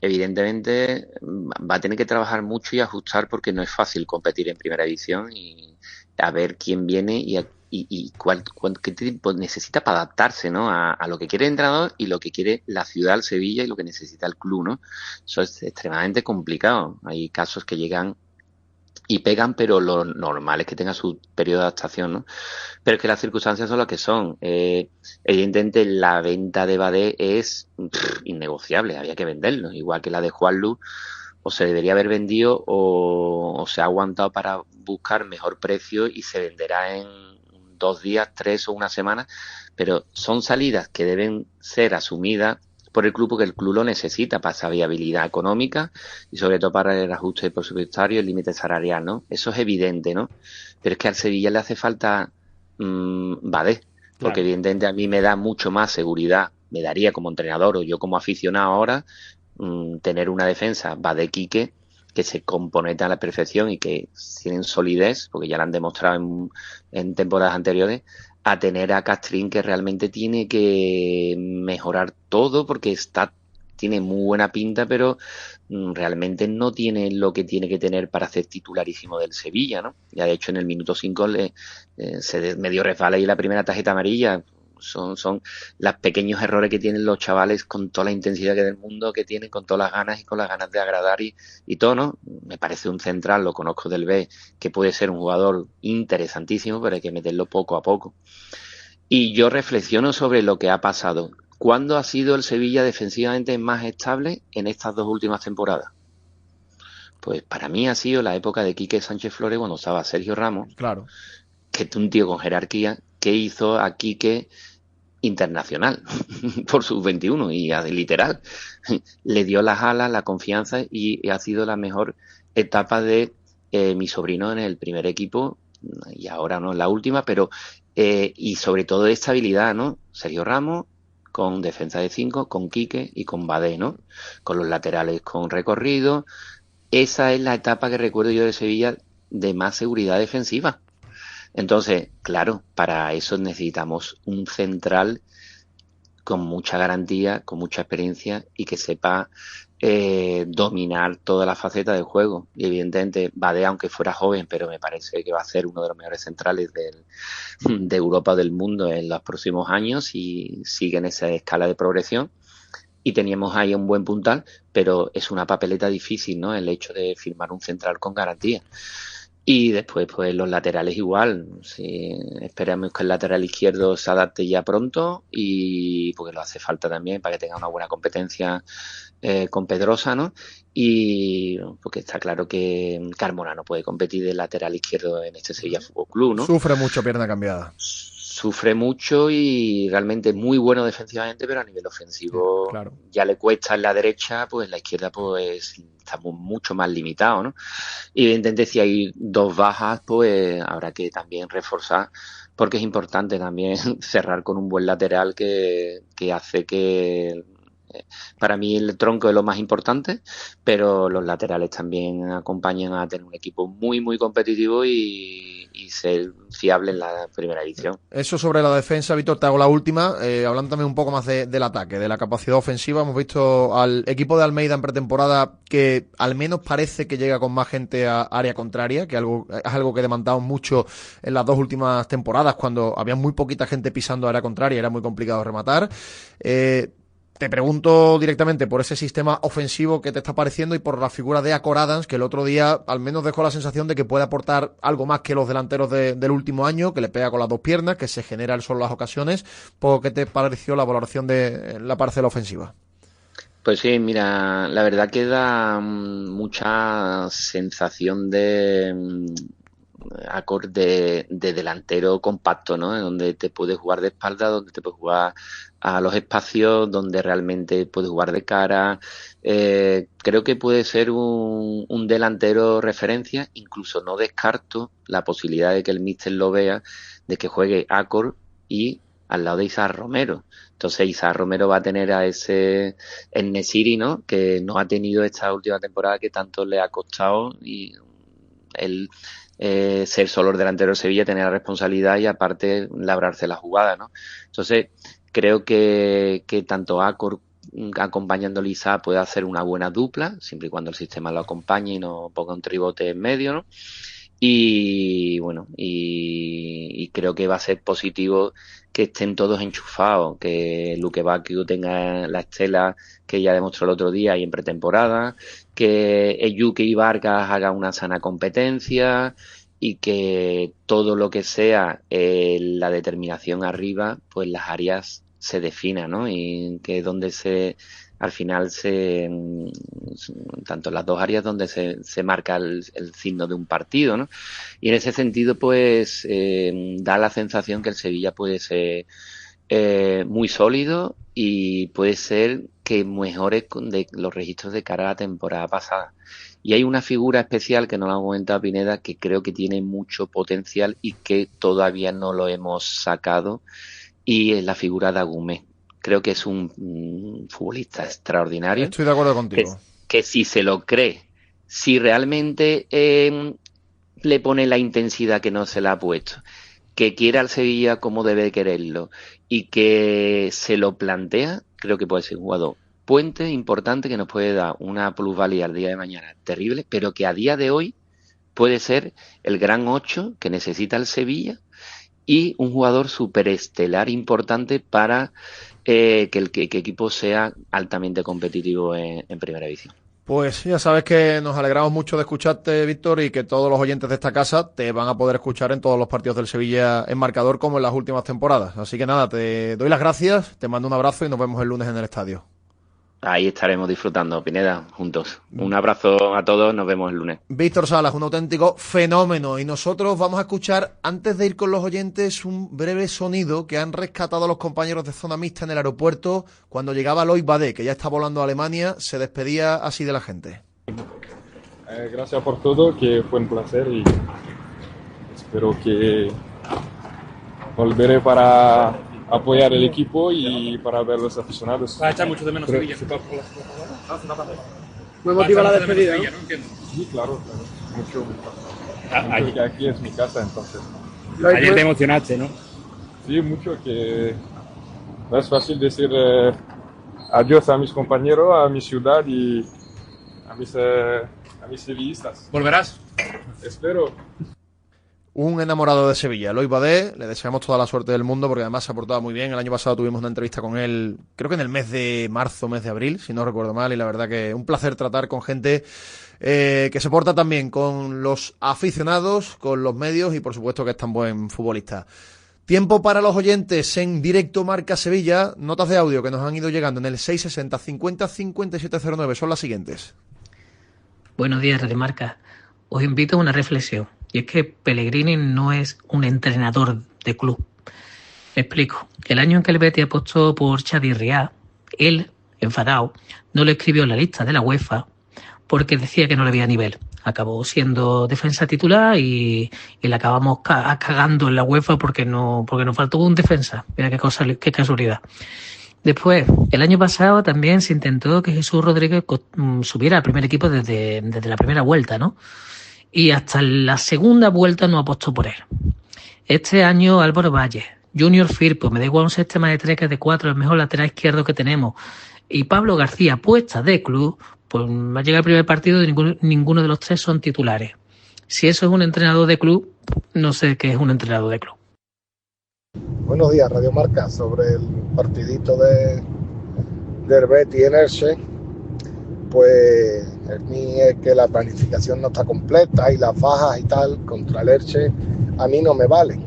evidentemente va a tener que trabajar mucho y ajustar, porque no es fácil competir en primera división, y a ver quién viene y qué tiempo necesita para adaptarse, ¿no? A lo que quiere el entrenador y lo que quiere la ciudad, el Sevilla, y lo que necesita el club, ¿no? Eso es extremadamente complicado. Hay casos que llegan y pegan, pero lo normal es que tenga su periodo de adaptación, ¿no? Pero es que las circunstancias son las que son. Evidentemente la venta de Badé es innegociable, había que venderlo, igual que la de Juanlu, o se debería haber vendido o se ha aguantado para buscar mejor precio y se venderá en 2 días, 3 o 1 semana, pero son salidas que deben ser asumidas por el club, porque el club lo necesita para esa viabilidad económica y sobre todo para el ajuste presupuestario y el límite salarial, ¿no? Eso es evidente, ¿no? Pero es que al Sevilla le hace falta Badé, porque evidentemente a mí me da mucho más seguridad, me daría como entrenador o yo como aficionado ahora, tener una defensa Badé-Quique que se componeta a la perfección y que tienen solidez, porque ya la han demostrado en temporadas anteriores, a tener a Castrín, que realmente tiene que mejorar todo porque tiene muy buena pinta, pero realmente no tiene lo que tiene que tener para ser titularísimo del Sevilla, ¿no? Ya de hecho en el minuto 5 se medio resbala y la primera tarjeta amarilla. Son los pequeños errores que tienen los chavales con toda la intensidad que del mundo que tienen, con todas las ganas y con las ganas de agradar y todo, ¿no? Me parece un central, lo conozco del B, que puede ser un jugador interesantísimo, pero hay que meterlo poco a poco. Y yo reflexiono sobre lo que ha pasado. ¿Cuándo ha sido el Sevilla defensivamente más estable en estas 2 últimas temporadas? Pues para mí ha sido la época de Quique Sánchez Flores, cuando estaba Sergio Ramos. Claro. Que es un tío con jerarquía que hizo a Quique internacional por sus 21 y literal le dio las alas, la confianza y ha sido la mejor etapa de mi sobrino en el primer equipo y ahora no en la última, pero y sobre todo de estabilidad, ¿no? Sergio Ramos con defensa de 5, con Quique y con Badé, ¿no? Con los laterales con recorrido. Esa es la etapa que recuerdo yo de Sevilla de más seguridad defensiva. Entonces, claro, para eso necesitamos un central con mucha garantía, con mucha experiencia y que sepa dominar toda la faceta del juego. Y evidentemente Badé, aunque fuera joven, pero me parece que va a ser uno de los mejores centrales de Europa o del mundo en los próximos años y sigue en esa escala de progresión. Y teníamos ahí un buen puntal, pero es una papeleta difícil, ¿no? El hecho de firmar un central con garantía. Y después, pues los laterales igual. Sí, esperamos que el lateral izquierdo se adapte ya pronto y porque lo hace falta también para que tenga una buena competencia con Pedrosa, ¿no? Y porque está claro que Carmona no puede competir de lateral izquierdo en este Sevilla Fútbol Club, ¿no? Sufre mucho pierna cambiada. Sufre mucho y realmente es muy bueno defensivamente, pero a nivel ofensivo claro. Ya le cuesta en la derecha, pues en la izquierda pues estamos mucho más limitados, ¿no? Y evidentemente si hay 2 bajas, pues habrá que también reforzar, porque es importante también cerrar con un buen lateral que hace que... Para mí el tronco es lo más importante, pero los laterales también acompañan a tener un equipo muy muy competitivo y ser fiable en la primera edición. Eso sobre la defensa, Víctor, te hago la última, hablando también un poco más del ataque, de la capacidad ofensiva. Hemos visto al equipo de Almeida en pretemporada que al menos parece que llega con más gente a área contraria, que es algo que demandamos mucho en las 2 últimas temporadas, cuando había muy poquita gente pisando área contraria, era muy complicado rematar. Te pregunto directamente por ese sistema ofensivo que te está pareciendo y por la figura de Acor Adams, que el otro día al menos dejó la sensación de que puede aportar algo más que los delanteros del último año, que le pega con las 2 piernas, que se genera el solo las ocasiones. ¿Qué te pareció la valoración de la parcela ofensiva? Pues sí, mira, la verdad que da mucha sensación de Acor de delantero compacto, ¿no? Donde te puedes jugar de espalda, donde te puedes jugar a los espacios, donde realmente puedes jugar de cara. Creo que puede ser un delantero referencia. Incluso no descarto la posibilidad de que el míster lo vea, de que juegue Acor y al lado de Isaac Romero. Entonces Isaac Romero va a tener a ese En-Nesyri, ¿no? Que no ha tenido esta última temporada que tanto le ha costado y él ser solo el delantero de Sevilla, tener la responsabilidad y aparte labrarse la jugada, ¿no? Entonces creo que tanto Acor acompañando a Isaac puede hacer una buena dupla, siempre y cuando el sistema lo acompañe y no ponga un tribote en medio, ¿no? Y bueno, y creo que va a ser positivo que estén todos enchufados, que Luque Bacchio tenga la estela que ya demostró el otro día y en pretemporada, que Ejuke y Vargas hagan una sana competencia y que todo lo que sea la determinación arriba, pues las áreas se definan, ¿no? Y que donde al final tanto en las dos áreas donde se marca el signo de un partido, ¿no? Y en ese sentido, pues, da la sensación que el Sevilla puede ser muy sólido y puede ser que mejore de los registros de cara a la temporada pasada. Y hay una figura especial que no la ha comentado Pineda, que creo que tiene mucho potencial y que todavía no lo hemos sacado, y es la figura de Agumé. Creo que es un futbolista extraordinario. Estoy de acuerdo contigo. Que si se lo cree, si realmente le pone la intensidad que no se le ha puesto, que quiere al Sevilla como debe quererlo y que se lo plantea, creo que puede ser un jugador puente importante que nos puede dar una plusvalía al día de mañana terrible, pero que a día de hoy puede ser el gran 8 que necesita el Sevilla y un jugador superestelar importante para que el equipo sea altamente competitivo en primera división. Pues ya sabes que nos alegramos mucho de escucharte, Víctor, y que todos los oyentes de esta casa te van a poder escuchar en todos los partidos del Sevilla en marcador como en las últimas temporadas. Así que nada, te doy las gracias, te mando un abrazo y nos vemos el lunes en el estadio. Ahí estaremos disfrutando, Pineda, juntos. Un abrazo a todos, nos vemos el lunes. Víctor Salas, un auténtico fenómeno. Y nosotros vamos a escuchar, antes de ir con los oyentes, un breve sonido que han rescatado los compañeros de zona mixta en el aeropuerto cuando llegaba Loïc Badé, que ya está volando a Alemania, se despedía así de la gente. Gracias por todo, que fue un placer y espero que volveré para apoyar el equipo y para ver los aficionados. Va a echar mucho de menos Sevilla. Me motiva la despedida, ¿no? Sí, claro. Mucho. Porque aquí es mi casa, entonces. Ayer te emocionaste, ¿no? Sí, mucho, que no es fácil decir adiós a mis compañeros, a mi ciudad y a mis sevillistas. ¿Volverás? Espero. Un enamorado de Sevilla, Loïc Badé, le deseamos toda la suerte del mundo porque además se ha portado muy bien. El año pasado tuvimos una entrevista con él, creo que en el mes de marzo, mes de abril, si no recuerdo mal, y la verdad que un placer tratar con gente que se porta tan bien con los aficionados, con los medios y por supuesto que es tan buen futbolista. Tiempo para los oyentes en directo Marca Sevilla, notas de audio que nos han ido llegando en el 660 50 5709, son las siguientes. Buenos días, Radio Marca. Os invito a una reflexión. Y es que Pellegrini no es un entrenador de club. Me explico. El año en que el Betis apostó por Xavi Riá, él, enfadado, no lo escribió en la lista de la UEFA porque decía que no le había nivel. Acabó siendo defensa titular y le acabamos cagando en la UEFA porque nos faltó un defensa. Mira qué casualidad. Después, el año pasado también se intentó que Jesús Rodríguez subiera al primer equipo desde la primera vuelta, ¿no? Y hasta la segunda vuelta no apostó por él. Este año Álvaro Valle, Junior Firpo, me da igual un sistema de 3 que de 4, el mejor lateral izquierdo que tenemos, y Pablo García, apuesta de club, pues va a llegar el primer partido y ninguno de los tres son titulares. Si eso es un entrenador de club, no sé qué es un entrenador de club. Buenos días, Radio Marca. Sobre el partidito del Betis en Elche, pues el mío es que la planificación no está completa y las bajas y tal contra el Elche a mí no me valen,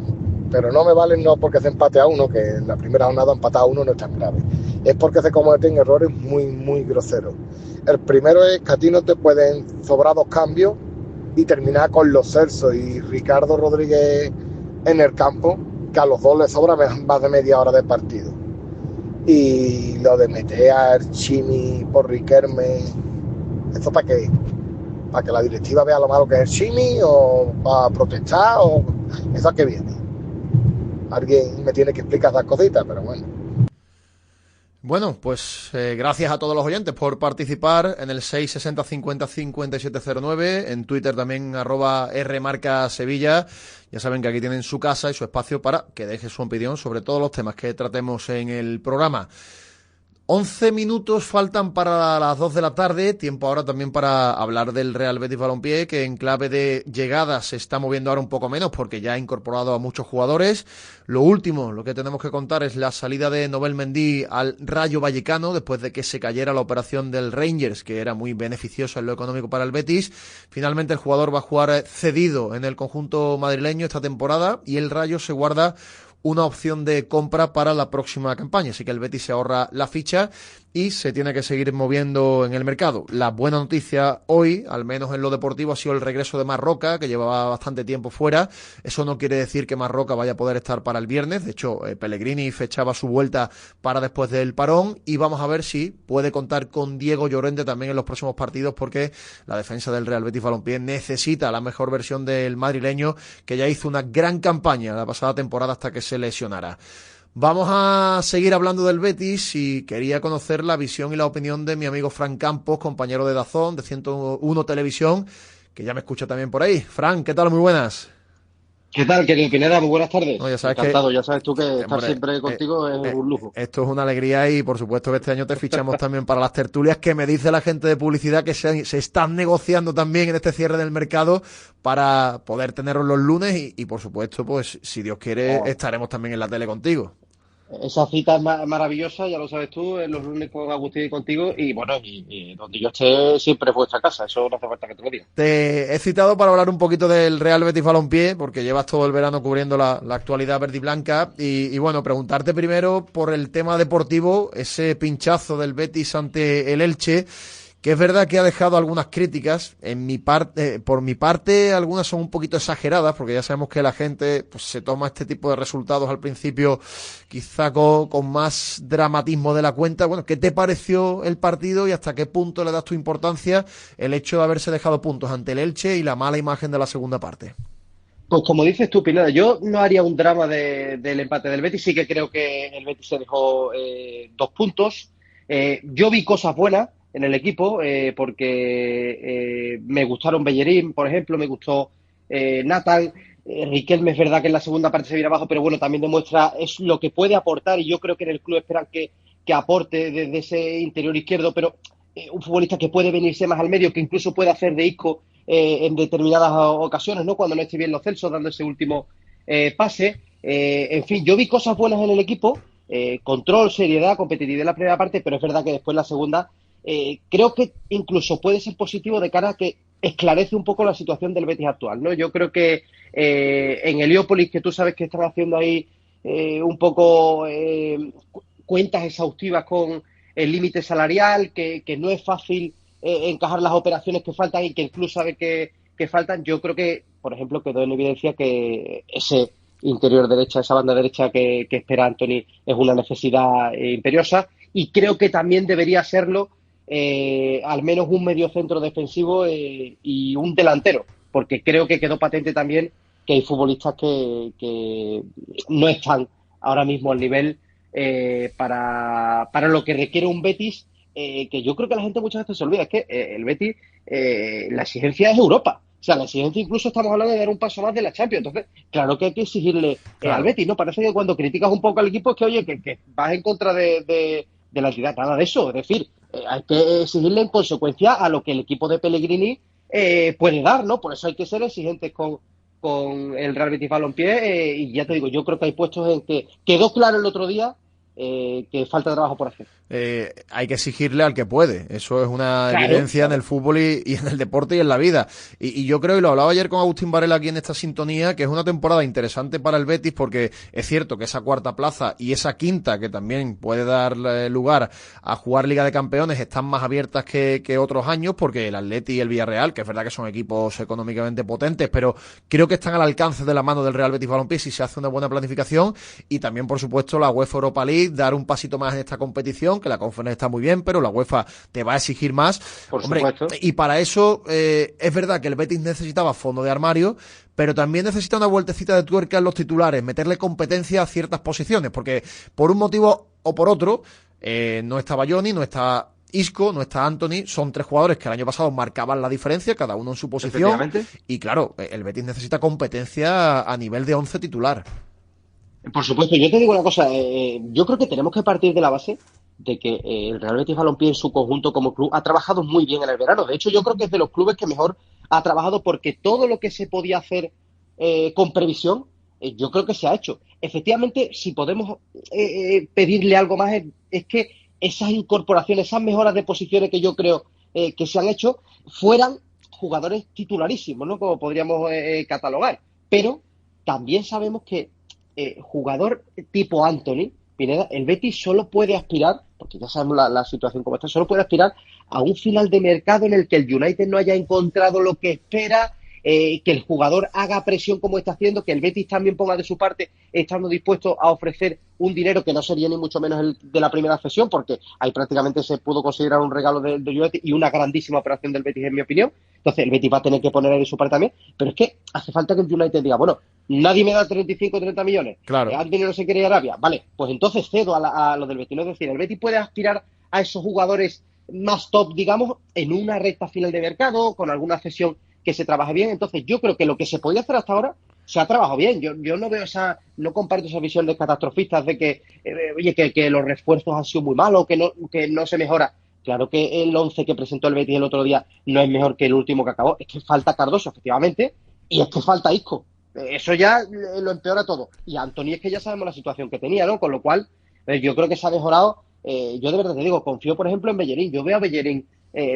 pero no me valen no porque se empate a uno, que en la primera jornada empatar a uno no es tan grave, es porque se cometen errores muy muy groseros. El primero es que a ti no te pueden sobrar 2 cambios y terminar con Lo Celso y Ricardo Rodríguez en el campo, que a los dos les sobra más de media hora de partido. Y lo de meter a Chimi por Riquelme, ¿eso para qué? ¿Para que la directiva vea lo malo que es el Chimi o para protestar? O ¿eso a qué viene? Alguien me tiene que explicar esas cositas, pero bueno. Bueno, pues gracias a todos los oyentes por participar en el 660 50 5709, en Twitter también @rmarcasevilla. Ya saben que aquí tienen su casa y su espacio para que deje su opinión sobre todos los temas que tratemos en el programa. 11 minutos faltan para las 2 de la tarde, tiempo ahora también para hablar del Real Betis Balompié, que en clave de llegadas se está moviendo ahora un poco menos porque ya ha incorporado a muchos jugadores. Lo último, lo que tenemos que contar es la salida de Nobel Mendy al Rayo Vallecano después de que se cayera la operación del Rangers, que era muy beneficiosa en lo económico para el Betis. Finalmente el jugador va a jugar cedido en el conjunto madrileño esta temporada y el Rayo se guarda una opción de compra para la próxima campaña, así que el Betis se ahorra la ficha y se tiene que seguir moviendo en el mercado. La buena noticia hoy, al menos en lo deportivo, ha sido el regreso de Marroca, que llevaba bastante tiempo fuera. Eso no quiere decir que Marroca vaya a poder estar para el viernes. De hecho, Pellegrini fechaba su vuelta para después del parón y vamos a ver si puede contar con Diego Llorente también en los próximos partidos, porque la defensa del Real Betis Balompié necesita la mejor versión del madrileño, que ya hizo una gran campaña la pasada temporada hasta que se lesionara. Vamos a seguir hablando del Betis y quería conocer la visión y la opinión de mi amigo Fran Campos, compañero de DAZN, de 101 Televisión, que ya me escucha también por ahí. Fran, ¿qué tal? Muy buenas. ¿Qué tal, querido Pineda? Muy buenas tardes. No, ya sabes encantado, que, ya sabes tú que estar siempre contigo es un lujo. Esto es una alegría y por supuesto que este año te fichamos también para las tertulias, que me dice la gente de publicidad que se están negociando también en este cierre del mercado para poder tenerlos los lunes y por supuesto, pues si Dios quiere, estaremos también en la tele contigo. Esa cita es maravillosa, ya lo sabes tú, en los lunes con Agustín y contigo, y bueno, y donde yo esté siempre es vuestra casa, eso no hace falta que te lo diga. Te he citado para hablar un poquito del Real Betis Balompié, porque llevas todo el verano cubriendo la actualidad verde y blanca, y bueno, preguntarte primero por el tema deportivo, ese pinchazo del Betis ante el Elche, que es verdad que ha dejado algunas críticas, por mi parte algunas son un poquito exageradas, porque ya sabemos que la gente pues se toma este tipo de resultados al principio quizá con más dramatismo de la cuenta. Bueno, ¿qué te pareció el partido y hasta qué punto le das tu importancia el hecho de haberse dejado puntos ante el Elche y la mala imagen de la segunda parte? Pues como dices tú, Pineda, yo no haría un drama del empate del Betis, sí que creo que el Betis se dejó 2 puntos. Yo vi cosas buenas en el equipo, porque me gustaron Bellerín, por ejemplo, me gustó Nathan, Riquelme es verdad que en la segunda parte se viene abajo, pero bueno, también demuestra es lo que puede aportar y yo creo que en el club esperan que aporte desde ese interior izquierdo, pero un futbolista que puede venirse más al medio, que incluso puede hacer de Isco en determinadas ocasiones, ¿no? Cuando no esté bien Lo Celso dando ese último pase. En fin, yo vi cosas buenas en el equipo, control, seriedad, competitividad en la primera parte, pero es verdad que después la segunda creo que incluso puede ser positivo de cara a que esclarece un poco la situación del Betis actual, ¿no? Yo creo que en Heliópolis, que tú sabes que están haciendo ahí un poco cuentas exhaustivas con el límite salarial, que no es fácil encajar las operaciones que faltan y que el club sabe que faltan. Yo creo que, por ejemplo, quedó en evidencia que ese interior derecha, esa banda derecha que espera Anthony es una necesidad imperiosa, y creo que también debería serlo al menos un mediocentro defensivo y un delantero, porque creo que quedó patente también que hay futbolistas que no están ahora mismo al nivel para lo que requiere un Betis, que yo creo que la gente muchas veces se olvida, es que el Betis, la exigencia es Europa. O sea, la exigencia incluso estamos hablando de dar un paso más de la Champions. Entonces, claro que hay que exigirle al Betis, ¿no? Parece que cuando criticas un poco al equipo es que, oye, que vas en contra de la entidad. Nada de eso. Es decir, hay que exigirle en consecuencia a lo que el equipo de Pellegrini puede dar, ¿no? Por eso hay que ser exigentes con el Real Betis Balompié. Y ya te digo, yo creo que hay puestos en que quedó claro el otro día que falta trabajo por hacer. Hay que exigirle al que puede. Eso es una evidencia en el fútbol y en el deporte y en la vida. Y yo creo, y lo hablaba ayer con Agustín Varela aquí en esta sintonía, que es una temporada interesante para el Betis, porque es cierto que esa cuarta plaza y esa quinta, que también puede dar lugar a jugar Liga de Campeones, están más abiertas que otros años, porque el Atleti y el Villarreal, que es verdad que son equipos económicamente potentes, pero creo que están al alcance de la mano del Real Betis Balompié si se hace una buena planificación. Y también, por supuesto, la UEFA Europa League, dar un pasito más en esta competición, que la Conference está muy bien, pero la UEFA te va a exigir más. Por supuesto. Y para eso es verdad que el Betis necesitaba fondo de armario, pero también necesita una vueltecita de tuerca en los titulares, meterle competencia a ciertas posiciones, porque por un motivo o por otro no está Bayoni, no está Isco, no está Anthony, son 3 jugadores que el año pasado marcaban la diferencia, cada uno en su posición, y claro, el Betis necesita competencia a nivel de 11 titular. Por supuesto, yo te digo una cosa, yo creo que tenemos que partir de la base de que el Real Betis Balompié en su conjunto como club ha trabajado muy bien en el verano. De hecho, yo creo que es de los clubes que mejor ha trabajado, porque todo lo que se podía hacer con previsión, yo creo que se ha hecho. Efectivamente, si podemos pedirle algo más, es que esas incorporaciones, esas mejoras de posiciones que yo creo que se han hecho, fueran jugadores titularísimos, ¿no? Como podríamos catalogar. Pero también sabemos que jugador tipo Antony, Pineda, el Betis solo puede aspirar, porque ya sabemos la situación como está, solo puede aspirar a un final de mercado en el que el United no haya encontrado lo que espera, que el jugador haga presión como está haciendo, que el Betis también ponga de su parte, estando dispuesto a ofrecer un dinero que no sería ni mucho menos el de la primera cesión, porque ahí prácticamente se pudo considerar un regalo del United y una grandísima operación del Betis, en mi opinión. Entonces el Betis va a tener que poner ahí de su parte también, pero es que hace falta que el United diga, bueno, nadie me da 35 o 30 millones, claro. Anthony no se quiere ir a Arabia, vale, pues entonces cedo a lo del Betis. ¿No? Es decir, el Betis puede aspirar a esos jugadores más top, digamos, en una recta final de mercado, con alguna cesión que se trabaje bien. Entonces yo creo que lo que se podía hacer hasta ahora se ha trabajado bien. Yo no veo no comparto esa visión de catastrofistas de que oye, que los refuerzos han sido muy malos, que no se mejora. Claro que el 11 que presentó el Betis el otro día no es mejor que el último que acabó. Es que falta Cardoso, efectivamente, y es que falta Isco. Eso ya lo empeora todo. Y Antony es que ya sabemos la situación que tenía, ¿no? Con lo cual, yo creo que se ha mejorado. Yo de verdad te digo, confío, por ejemplo, en Bellerín. Yo veo a Bellerín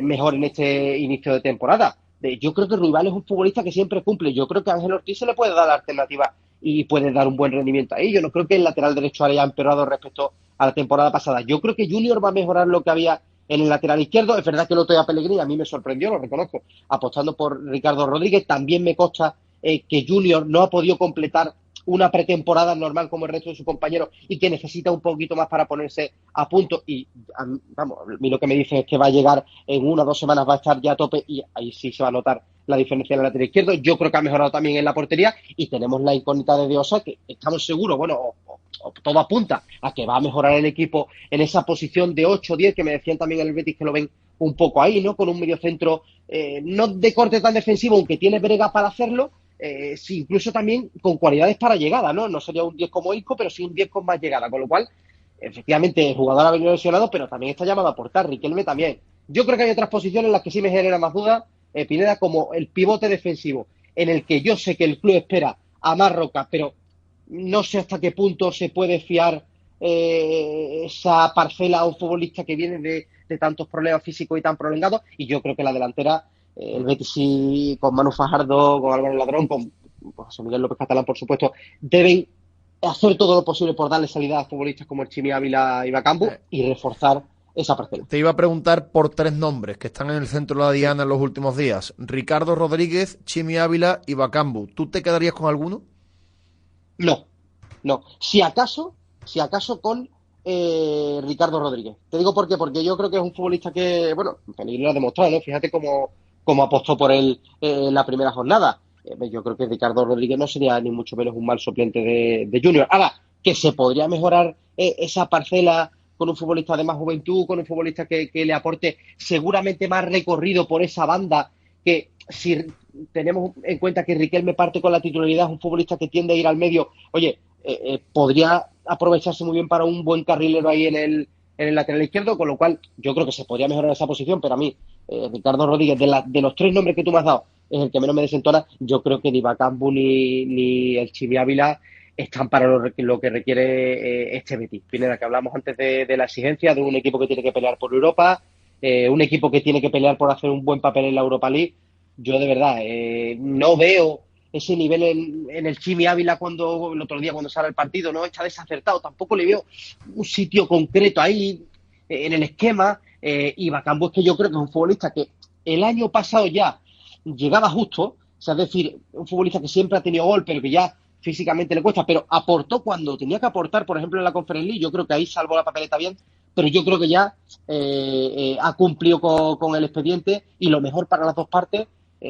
mejor en este inicio de temporada. Yo creo que Ruibal es un futbolista que siempre cumple. Yo creo que a Ángel Ortiz se le puede dar la alternativa y puede dar un buen rendimiento ahí. Yo no creo que el lateral derecho haya empeorado respecto a la temporada pasada. Yo creo que Junior va a mejorar lo que había en el lateral izquierdo. Es verdad que el otro día Pellegrini a mí me sorprendió, lo reconozco, apostando por Ricardo Rodríguez. También me consta que Junior no ha podido completar una pretemporada normal como el resto de sus compañeros y que necesita un poquito más para ponerse a punto. Y vamos, a mí lo que me dicen es que va a llegar en 1 o 2 semanas, va a estar ya a tope y ahí sí se va a notar la diferencia en el lateral izquierdo. Yo creo que ha mejorado también en la portería y tenemos la incógnita de Diosa, que estamos seguros, bueno, o todo apunta a que va a mejorar el equipo en esa posición de 8-10, que me decían también en el Betis que lo ven un poco ahí, ¿no? Con un mediocentro no de corte tan defensivo, aunque tiene brega para hacerlo, sí, incluso también con cualidades para llegada, ¿no? No sería un 10 como Isco, pero sí un 10 con más llegada, con lo cual, efectivamente, el jugador ha venido lesionado, pero también está llamado a aportar. Riquelme también. Yo creo que hay otras posiciones en las que sí me genera más dudas, Pineda, como el pivote defensivo, en el que yo sé que el club espera a más Roca, pero no sé hasta qué punto se puede fiar esa parcela a un futbolista que viene de tantos problemas físicos y tan prolongados. Y yo creo que la delantera, el Betis sí, con Manu Fajardo, con Álvaro Ladrón, con José Miguel López Catalán, por supuesto, deben hacer todo lo posible por darle salida a futbolistas como el Chimi Ávila y Bakambu y reforzar esa parcela. Te iba a preguntar por 3 nombres que están en el centro de la diana en los últimos días: Ricardo Rodríguez, Chimi Ávila y Bakambu. ¿Tú te quedarías con alguno? No. Si acaso con Ricardo Rodríguez. Te digo por qué, porque yo creo que es un futbolista que, bueno, Pellegrini lo ha demostrado, ¿no? Fíjate cómo apostó por él la primera jornada. Yo creo que Ricardo Rodríguez no sería ni mucho menos un mal suplente de Junior. Ahora, que se podría mejorar esa parcela con un futbolista de más juventud, con un futbolista que le aporte seguramente más recorrido por esa banda, que si tenemos en cuenta que Riquelme parte con la titularidad, es un futbolista que tiende a ir al medio, oye, podría aprovecharse muy bien para un buen carrilero ahí en el lateral izquierdo, con lo cual yo creo que se podría mejorar esa posición, pero a mí, Ricardo Rodríguez, de los 3 nombres que tú me has dado, es el que menos me desentona. Yo creo que ni Bakambu ni el Chimi Ávila están para lo que requiere este Betis. Pineda, que hablamos antes de la exigencia de un equipo que tiene que pelear por Europa, un equipo que tiene que pelear por hacer un buen papel en la Europa League. Yo de verdad no veo ese nivel en el Chimi Ávila el otro día cuando sale el partido, no está desacertado, tampoco le veo un sitio concreto ahí en el esquema, y Bakambu es que yo creo que es un futbolista que el año pasado ya llegaba justo, o sea, es decir, un futbolista que siempre ha tenido gol, pero que ya físicamente le cuesta, pero aportó cuando tenía que aportar, por ejemplo, en la Conference League. Yo creo que ahí salvó la papeleta bien, pero yo creo que ya ha cumplido con el expediente, y lo mejor para las dos partes,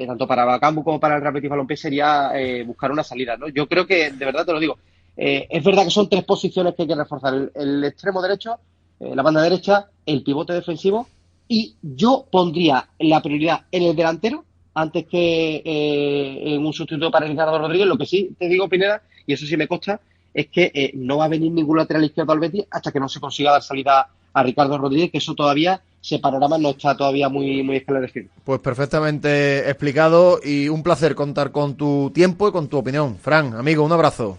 tanto para Bakambu como para el Real Betis Balompié, sería buscar una salida, ¿no? Yo creo que, de verdad te lo digo, es verdad que son 3 posiciones que hay que reforzar: el extremo derecho, la banda derecha, el pivote defensivo, y yo pondría la prioridad en el delantero antes que en un sustituto para Ricardo Rodríguez. Lo que sí te digo, Pineda, y eso sí me consta, es que no va a venir ningún lateral izquierdo al Betis hasta que no se consiga dar salida a Ricardo Rodríguez, que eso todavía, ese panorama no está todavía muy esclarecido. Pues perfectamente explicado y un placer contar con tu tiempo y con tu opinión. Fran, amigo, un abrazo.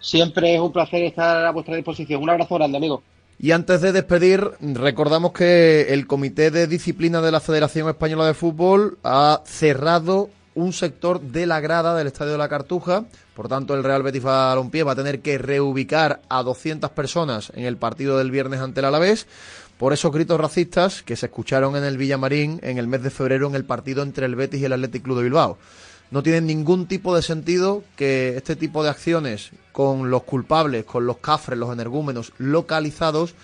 Siempre es un placer estar a vuestra disposición. Un abrazo grande, amigo. Y antes de despedir, recordamos que el Comité de Disciplina de la Federación Española de Fútbol ha cerrado un sector de la grada del Estadio de la Cartuja. Por tanto, el Real Betis Balompié va a tener que reubicar a 200 personas en el partido del viernes ante el Alavés por esos gritos racistas que se escucharon en el Villamarín en el mes de febrero en el partido entre el Betis y el Athletic Club de Bilbao. No tiene ningún tipo de sentido que este tipo de acciones con los culpables, con los cafres, los energúmenos localizados,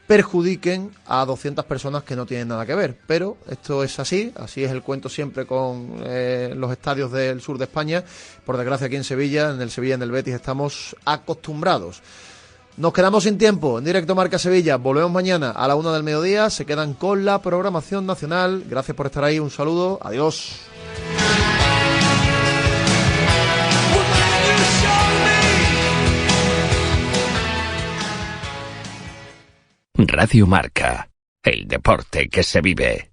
perjudiquen a 200 personas que no tienen nada que ver. Pero esto es así es el cuento siempre con los estadios del sur de España. Por desgracia aquí en Sevilla, en el Betis, estamos acostumbrados. Nos quedamos sin tiempo. En directo Marca Sevilla, volvemos mañana a la 1 del mediodía. Se quedan con la programación nacional. Gracias por estar ahí, un saludo, adiós. Radio Marca, el deporte que se vive.